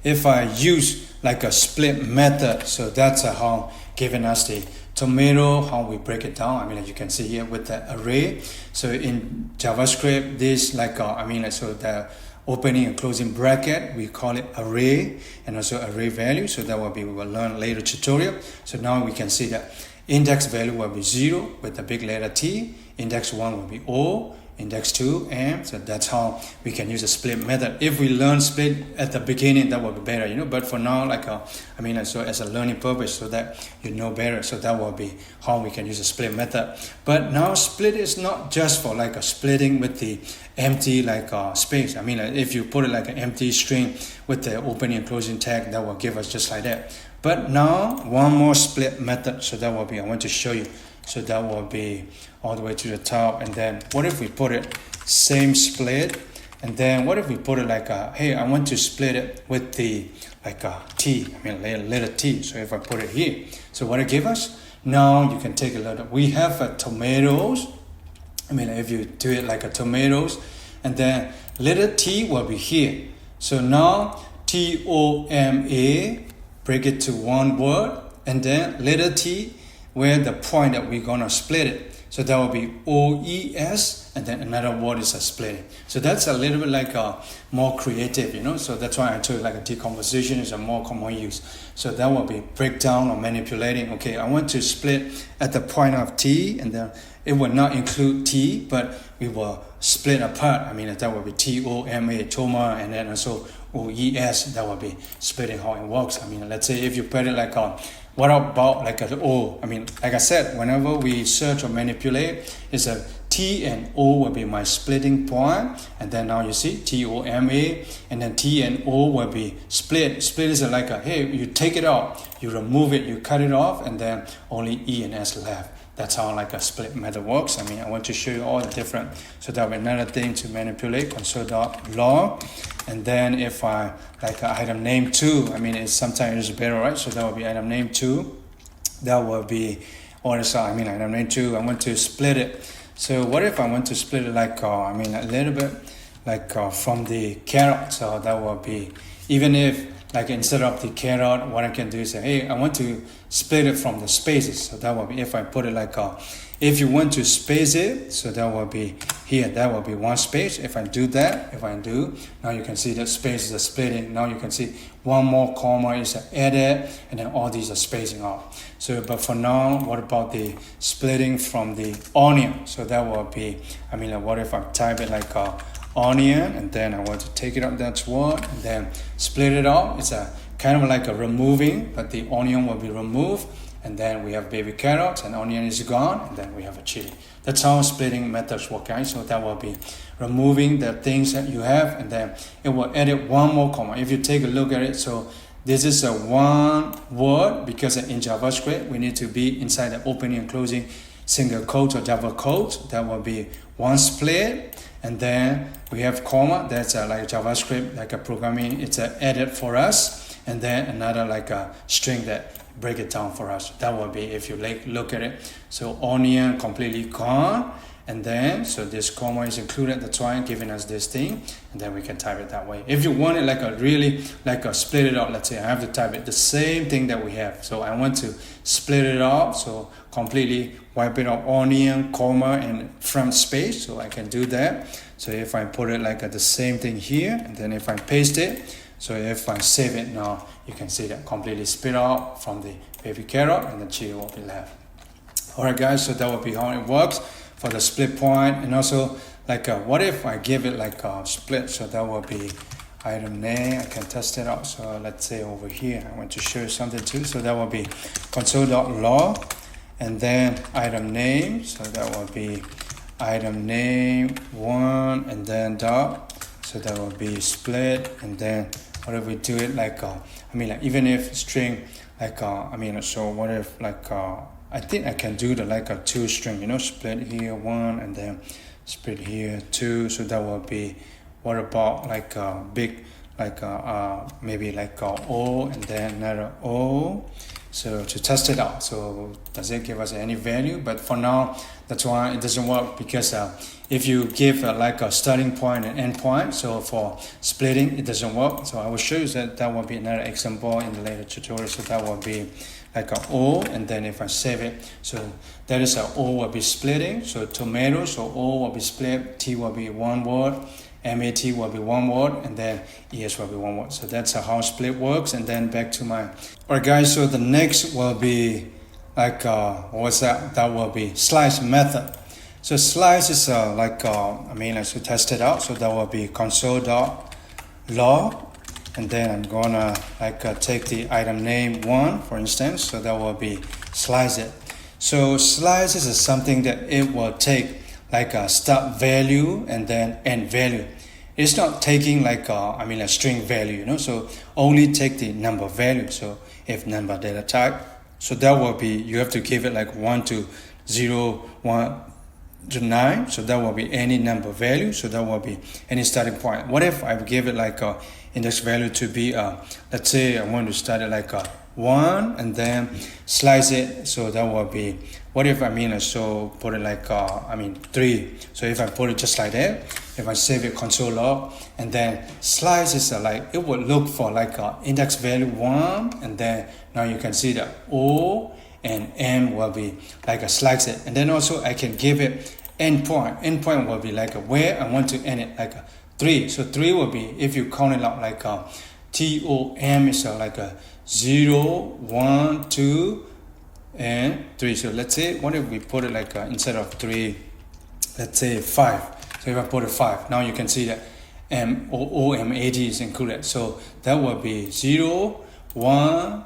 if I use a split method, so that's how giving us the tomato, how we break it down. You can see here with the array. So in JavaScript, this so the opening and closing bracket, we call it array, and also array value. So that will be, we will learn later tutorial. So now we can see that index value will be 0 with the big letter T, index 1 will be O, index 2 M. So that's how we can use a split method. If we learn split at the beginning, that will be better, but for now, so as a learning purpose, so that you know better. So that will be how we can use a split method. But now split is not just for a splitting with the empty space. If you put it an empty string with the opening and closing tag, that will give us just like that. But now one more split method. So that will be, I want to show you. So that will be all the way to the top. And then what if we put it same split? And then what if we put it hey, I want to split it with the T, letter T. So if I put it here, so what it give us? Now you can take a look. We have a tomatoes. If you do it like a tomatoes, and then letter T will be here. So now T-O-M-A, break it to one word, and then letter T, where the point that we're gonna split it. So that will be O-E-S, and then another word is a splitting. So that's a little bit more creative, So that's why I told you a decomposition is a more common use. So that will be breakdown or manipulating. Okay, I want to split at the point of T, and then it will not include T, but we will split apart. That will be T-O-M-A, toma, and then also O-E-S, that will be splitting how it works. Let's say if you put it what about an O? Like I said, whenever we search or manipulate, it's a T and O will be my splitting point. And then now you see T-O-M-A, and then T and O will be split. Split is hey, you take it out, you remove it, you cut it off, and then only E and S left. That's how a split method works. I want to show you all the different. So that will be another thing to manipulate, console.log. And then if I item name 2, it's sometimes it's better, right? So that will be item name 2. That will be, item name 2. I want to split it. So what if I want to split it a little bit from the carrot? So that will be, even if instead of the carrot, what I can do is say, hey, I want to split it from the spaces. So that will be, if I put it if you want to space it, so that will be here, that will be one space. If I do that, now you can see the space is splitting. Now you can see one more comma is added, and then all these are spacing out. So, but for now, what about the splitting from the onion? So that will be, what if I type it onion, and then I want to take it up, that's what, and then split it out. It's a kind of a removing, but the onion will be removed, and then we have baby carrots, and onion is gone, and then we have a chili. That's how splitting methods work, guys. So that will be removing the things that you have, and then it will edit one more comma. If you take a look at it, so this is a one word, because in JavaScript we need to be inside the opening and closing single quotes or double quotes. That will be one split, and then we have comma. That's JavaScript, a programming. It's an edit for us, and then another a string that break it down for us. That will be if you look at it. So onion completely gone, and then so this comma is included, that's why giving us this thing, and then we can type it that way. If you want it like a really like a split it up, let's say I have to type it the same thing that we have, so I want to split it up, so completely wipe it off, onion, comma, and front space, so I can do that. So if I put it like the same thing here, and then if I paste it, so if I save it now, you can see that completely split out from the baby carrot, and the chili will be left. Alright guys, so that will be how it works for the split point. And also like what if I give it like a split, so that will be item name. I can test it out. So let's say over here I want to show you something too, so that will be console.log, and then item name, so that will be item name 1, and then dot, so that will be split. And then what if we do it like I mean like even if string like I mean, so what if like I think I can do the like a 2 string, you know, split here 1 and then split here 2, so that will be, what about like a big like maybe like a O and then another O, so to test it out. So does it give us any value? But for now, that's why it doesn't work, because if you give like a starting point and end point, so for splitting it doesn't work. So I will show you that will be another example in the later tutorial. So that will be like a O, and then if I save it, so that is a O will be splitting, so tomato, so O will be split, T will be one word, MAT will be one word, and then ES will be one word. So that's how split works. And then back to my, alright guys, so the next will be like what's that? That will be slice method. So slice is like I mean, let's test it out. So that will be console.log, and then I'm gonna like take the item name 1 for instance, so that will be slice it. So slices is something that it will take like a start value and then end value. It's not taking like I mean a string value, you know, so only take the number value. So if number data type, so that will be, you have to give it like 1 to 0, 1 to 9, so that will be any number value, so that will be any starting point. What if I give it like a index value to be let's say I want to start it like 1 and then slice it, so that will be, what if I mean so put it like I mean 3, so if I put it just like that, if I save it console log, and then slice is like it will look for like index value 1, and then now you can see that O and M will be like a slice it. And then also I can give it endpoint. Endpoint will be like where I want to end it, like 3. So 3 will be, if you count it out like TOM is like 0, 1, 2, and 3. So let's say, what if we put it like instead of 3, let's say 5. So if I put it 5, now you can see that OMAD is included. So that will be 0, 1,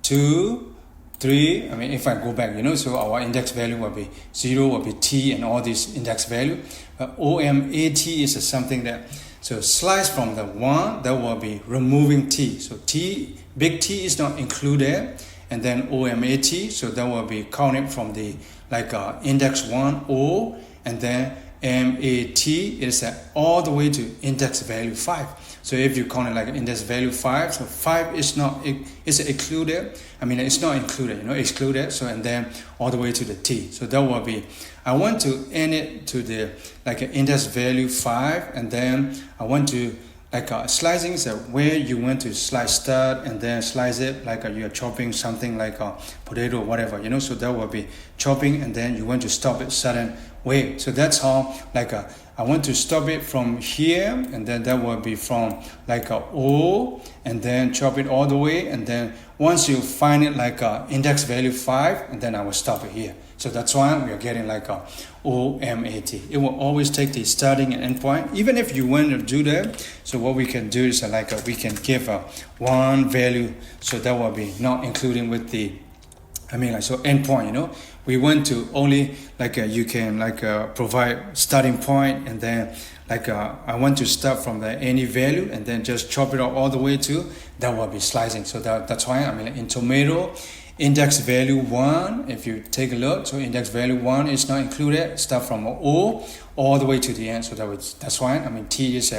2, 3. I mean, if I go back, you know, so our index value will be 0, will be T, and all these index value. But OMAT is something that, so slice from the 1, that will be removing T. So T, big T is not included, and then OMAT, so that will be counted from the like index 1 O, and then MAT is all the way to index value 5. So if you count it like index value 5, so 5 is not, it's included. I mean, it's not included, you know, excluded. So, and then all the way to the T. So that will be, I want to end it to the like index value 5, and then I want to like slicing is where you want to slice start and then slice it like you're chopping something like a potato or whatever, you know. So that will be chopping, and then you want to stop it certain way. So that's how like I want to stop it from here, and then that will be from like O, and then chop it all the way, and then once you find it like index value 5, and then I will stop it here. So that's why we are getting like OMAT. It will always take the starting and end point. Even if you want to do that, so what we can do is like we can give one value, so that will be not including with the, I mean like so endpoint, you know. We want to only like you can like provide starting point, and then like I want to start from the any value and then just chop it all the way to, that will be slicing. So that's why I mean in tomato, index value 1, if you take a look, so index value 1 is not included, start from O all the way to the end. So that's why I mean T is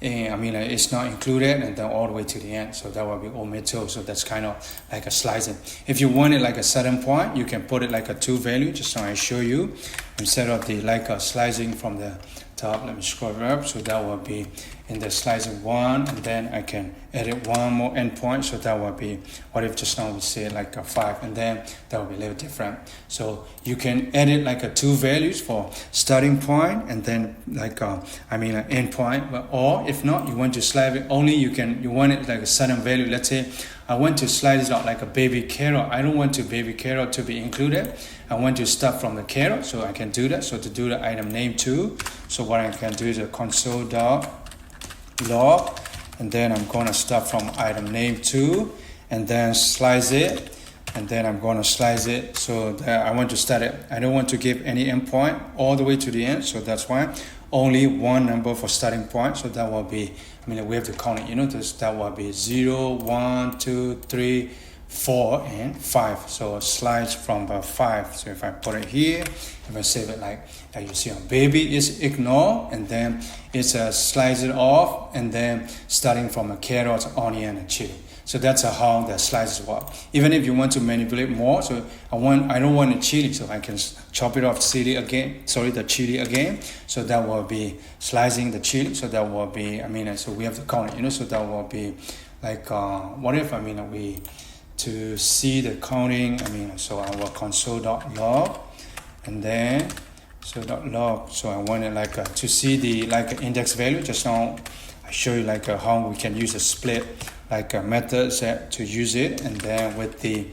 it's not included, and then all the way to the end. So that will be omit too. So that's kind of like a slicing. If you want it like a certain point, you can put it like a 2 value, just so I show you, instead of the like a slicing from the top. Let me scroll it up. So that will be in the slicing 1, and then I can edit one more endpoint. So that will be, what if just now we say like a 5, and then that will be a little different. So you can edit like a 2 values for starting point, and then like an endpoint. But or if not, you want to slice it only, you want it like a certain value. Let's say I want to slice it out like a baby carrot. I don't want baby carrot to be included. I want to start from the carrot, so I can do that. So to do the item name 2, so what I can do is a console.log, and then I'm going to start from item name 2, and then slice it, and then I'm going to slice it. So that I want to start it. I don't want to give any endpoint all the way to the end, so that's why only one number for starting point. So that will be, we have to count it, that will be 0, 1, 2, 3, 4, and 5. So slice from 5. So if I put it here, if I save it like you see on baby, is ignore, and then it's a slice it off, and then starting from a carrot, onion, and chili. So that's how the slices work. Even if you want to manipulate more, so I don't want the chili, so I can chop it off the chili again. So that will be slicing the chili. So that will be, so we have to count it, so that will be like, what if, we, to see the counting, so our console.log, and then .log. So I want it like to see the index value. Just now I show you how we can use a split method to use it, and then with the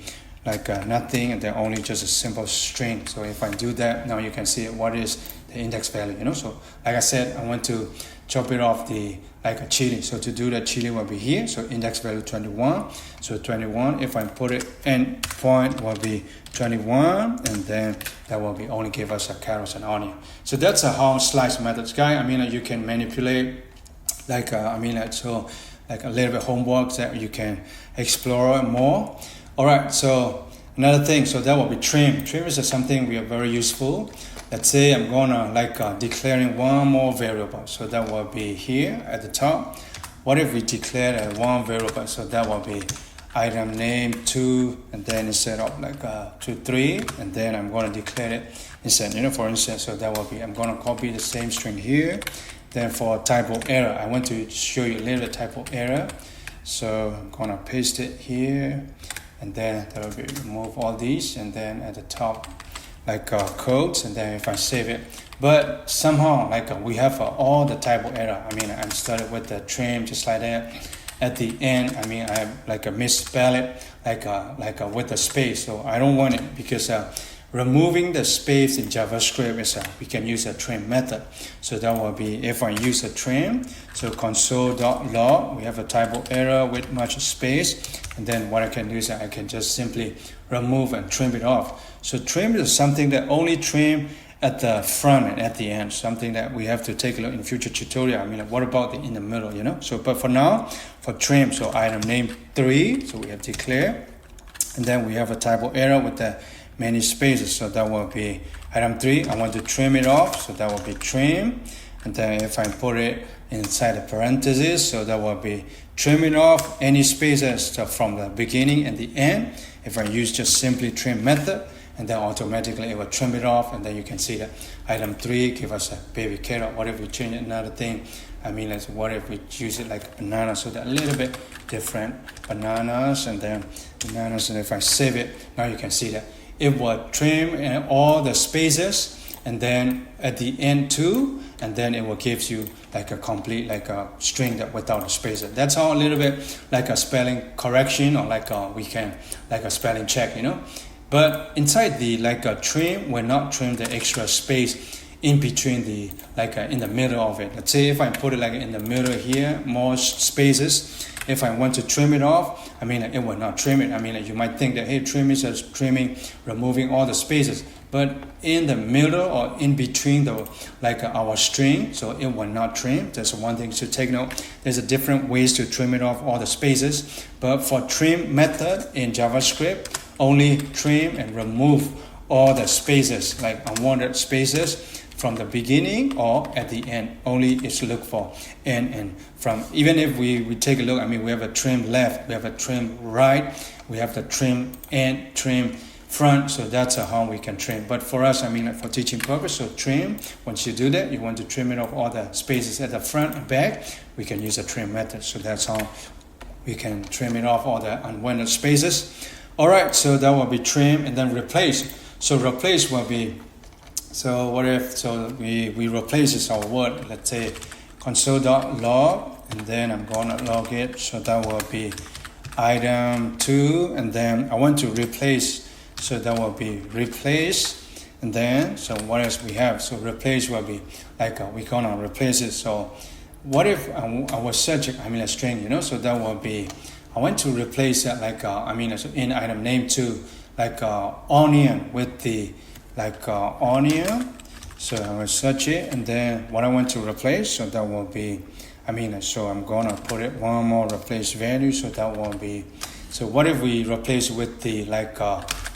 nothing, and then only just a simple string. So if I do that, now you can see what is the index value. So like I said, I want to chop it off the a chili. So to do that, chili will be here. So index value 21. So 21, if I put it end point, will be 21, and then that will be only give us a carrots and onion. So that's a how slice methods, guys. You can manipulate so a little bit homework that you can explore more. All right, so another thing, so that will be trim. Trim is something we are very useful. Let's say I'm gonna declaring one more variable. So that will be here at the top. What if we declare one variable? So that will be item name 2, and then instead of 2, 3, and then I'm gonna declare it instead, for instance. So that will be, I'm gonna copy the same string here. Then for typo error, I want to show you a little bit typo error. So I'm gonna paste it here, and then that will be remove all these, and then at the top codes, and then if I save it. But somehow we have all the typo error. I started with the trim just like that. At the end, I have a misspell it with the space. So I don't want it, because removing the space in JavaScript is we can use a trim method. So that will be, if I use a trim, so console.log, we have a typo error with much space, and then what I can do is I can just simply remove and trim it off. So trim is something that only trim at the front and at the end, something that we have to take a look in future tutorial. What about in the middle, So, but for now, for trim, so item name 3, so we have declare, and then we have a typo error with the many spaces. So that will be item 3. I want to trim it off, so that will be trim, and then if I put it inside the parentheses, so that will be trim it off any spaces from the beginning and the end. If I use just simply trim method, and then automatically it will trim it off, and then you can see that item 3 give us a baby carrot. What if we change another thing? What if we use it like banana? So that a little bit different, bananas, and then bananas, and if I save it, now you can see that it will trim all the spaces, and then at the end too, and then it will give you a complete a string that without a spacer. That's how a little bit a spelling correction, or we can a spelling check, But inside the trim, we're not trim the extra space in between the in the middle of it. Let's say if I put it in the middle here, more spaces. If I want to trim it off, it will not trim it. You might think that, hey, trim is just trimming, removing all the spaces. But in the middle or in between the our string, so it will not trim. That's one thing to take note. There's a different ways to trim it off all the spaces. But for trim method in JavaScript, only trim and remove all the spaces, unwanted spaces from the beginning or at the end. Only it's look for end and from. Even if we take a look, I mean, we have a trim left, we have a trim right, we have the trim end, trim front, so that's how we can trim. But for us, I mean, like for teaching purpose, so trim, once you do that, you want to trim it off all the spaces at the front and back, we can use a trim method. So that's how we can trim it off all the unwanted spaces. All right, so that will be trim, and then replace. So replace will be, so what if, so we replace this our word, let's say console.log, and then I'm going to log it, so that will be item 2, and then I want to replace, so that will be replace, and then, so what else we have? So replace will be like, we're going to replace it. So what if I was searching, I mean a string, you know, so that will be, I want to replace that like, I mean, in item name 2, like onion with the, like onion. So I will search it, and then what I want to replace, so that will be, I mean, so I'm gonna put it one more replace value, so that will be, so what if we replace with the like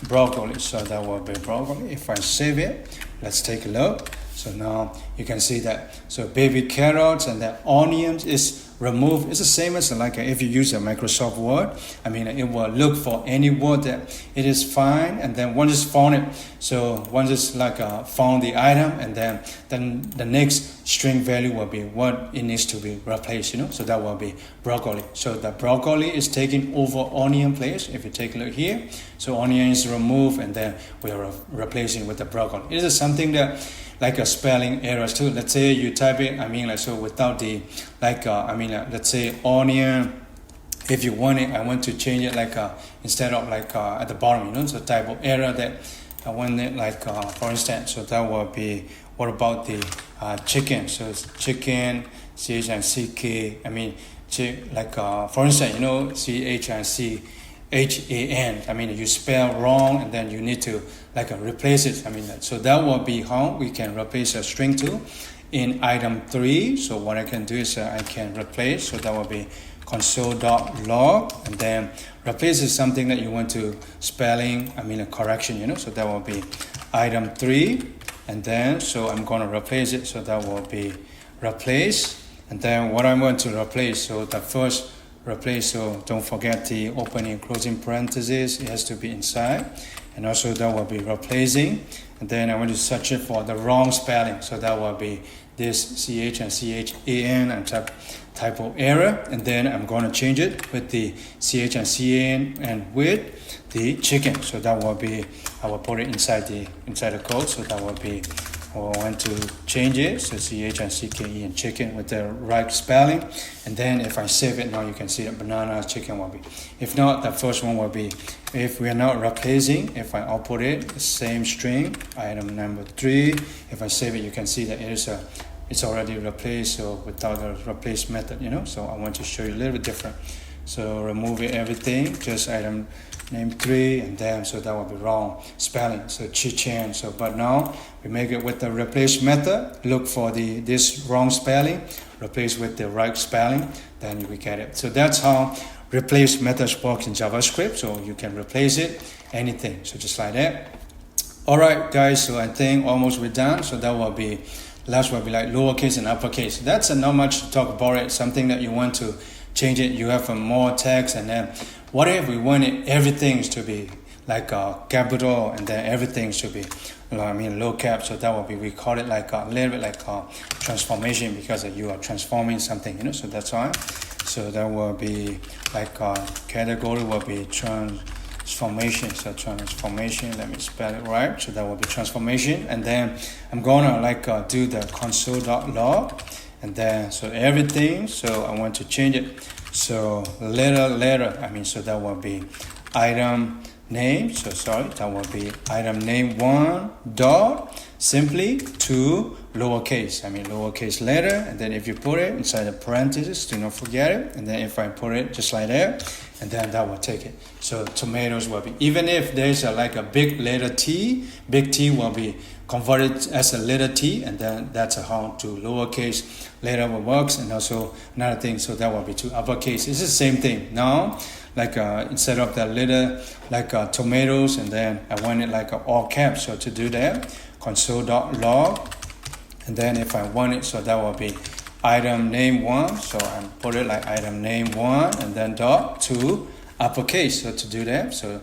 broccoli, so that will be broccoli. If I save it, let's take a look. So now you can see that, so baby carrots and the onions is removed. It's the same as like if you use a Microsoft Word, I mean, it will look for any word that it is fine, and then once it's found it, so once it's like found the item, and then the next string value will be what it needs to be replaced, you know, so that will be broccoli. So the broccoli is taking over onion place. If you take a look here, so onion is removed, and then we are replacing with the broccoli. It is something that like a spelling errors too. Let's say you type it, I mean, like, so without the, like, I mean, let's say onion, if you want it, I want to change it like, instead of like at the bottom, you know, so type of error that I want it like, for instance, so that will be, what about the chicken? So it's chicken, CH and CK, I mean, like, for instance, you know, CH and CHAN, I mean, you spell wrong, and then you need to like replace it. I mean, so that will be how we can replace a string to in item 3. So what I can do is I can replace, so that will be console.log, and then replace is something that you want to spelling, I mean a correction, you know, so that will be item 3, and then so I'm going to replace it, so that will be replace, and then what I'm going to replace, so the first replace, so don't forget the opening and closing parentheses, it has to be inside, and also that will be replacing, and then I want to search it for the wrong spelling, so that will be this CH and CHAN and typo error, and then I'm going to change it with the CH and CAN and with the chicken, so that will be, I will put it inside the code, so that will be, I want to change it, so CH and CKE and chicken with the right spelling, and then if I save it, now you can see that banana chicken will be. If not, the first one will be, if we are not replacing, if I output it, the same string, item number 3, if I save it, you can see that it's already replaced, so without the replace method, you know, so I want to show you a little bit different. So remove everything, just item name 3, and then so that will be wrong spelling, so chichen. So but now we make it with the replace method, look for this wrong spelling, replace with the right spelling, then we get it. So that's how replace methods works in JavaScript. So you can replace it anything, so just like that. All right guys, so I think almost we're done. So that will be, last will be like lowercase and uppercase. That's not much to talk about it, something that you want to change it, you have more text, and then what if we wanted everything to be like capital, and then everything should be, I mean, low cap, so that will be, we call it like a little bit like transformation, because you are transforming something, you know, so that's why. So that will be like category will be transformation, so transformation, let me spell it right, so that will be transformation, and then I'm gonna like do the console.log, and then so everything, so I want to change it, so letter, I mean, so that will be item name, so sorry, that will be item name 1 dot simply to lowercase, I mean lowercase letter, and then if you put it inside the parentheses, do not forget it, and then if I put it just like that, and then that will take it. So tomatoes will be, even if there's like a big letter T, big T will be converted as a letter T, and then that's how to lowercase letter works. And also another thing, so that will be to uppercase. It's the same thing. Now, like instead of the letter like tomatoes, and then I want it like all caps. So to do that, console.log, And then if I want it, so that will be item name 1, so I put it like item name 1 and then dot to uppercase. So to do that, so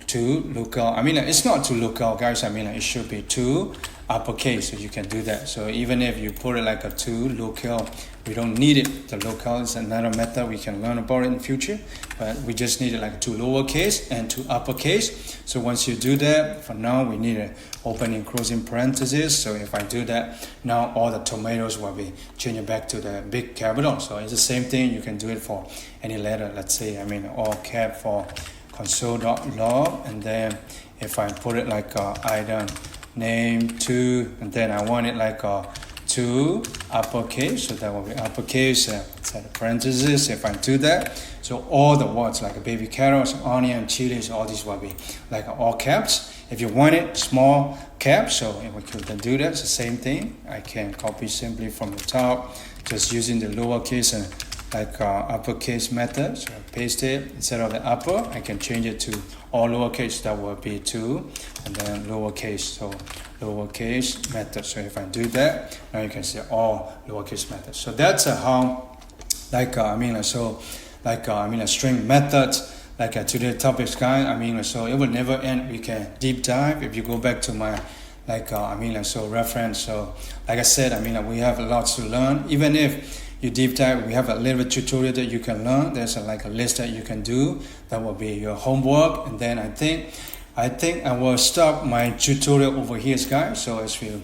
to lookout, I mean it's not to lookout guys, I mean it should be to uppercase, so you can do that. So even if you put it like a to lookout, we don't need it. The lookout is another method we can learn about it in the future, but we just need it like to lowercase and to uppercase. So once you do that, for now we need an open and closing parentheses. So if I do that, now all the tomatoes will be changing back to the big capital. So it's the same thing, you can do it for any letter. Let's say, I mean all cap for console.log, and then if I put it like item name 2, and then I want it like to uppercase, so that will be uppercase, set the parentheses. If I do that, so all the words like baby carrots, onion, chilies, all these will be like all caps. If you want it small caps, so if we can do that, it's the same thing. I can copy simply from the top, just using the lowercase and like uppercase method. So I paste it, instead of the upper, I can change it to all lowercase, that will be 2, and then lowercase, so lowercase method. So if I do that, now you can see all lowercase methods. So that's how a string method, today's topics guys. So it will never end. We can deep dive if you go back to my reference. So like I said, we have lots to learn. Even if you deep dive, we have a little tutorial that you can learn. There's a list that you can do. That will be your homework. And then I think I will stop my tutorial over here, guys. So as you,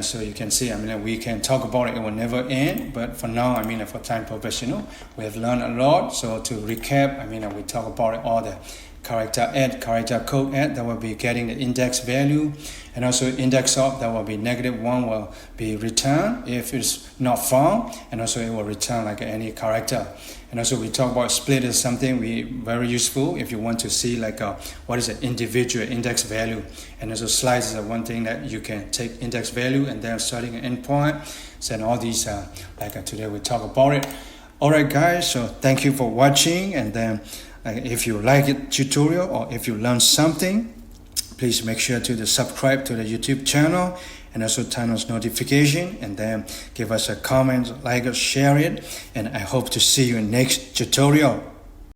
so you can see, we can talk about it. It will never end. But for now, for time purpose, we have learned a lot. So to recap, we talk about it, all the character add, character code add, that will be getting the index value, and also index of, that will be -1 will be returned if it's not found, and also it will return like any character. And also we talk about split is something very useful if you want to see what is an individual index value, and also slice is one thing that you can take index value and then starting an endpoint. So and all these today we talk about it. Alright guys, so thank you for watching, and then if you like it tutorial or if you learn something, please make sure to subscribe to the YouTube channel and also turn on notification, and then give us a comment, like or share it, and I hope to see you in next tutorial.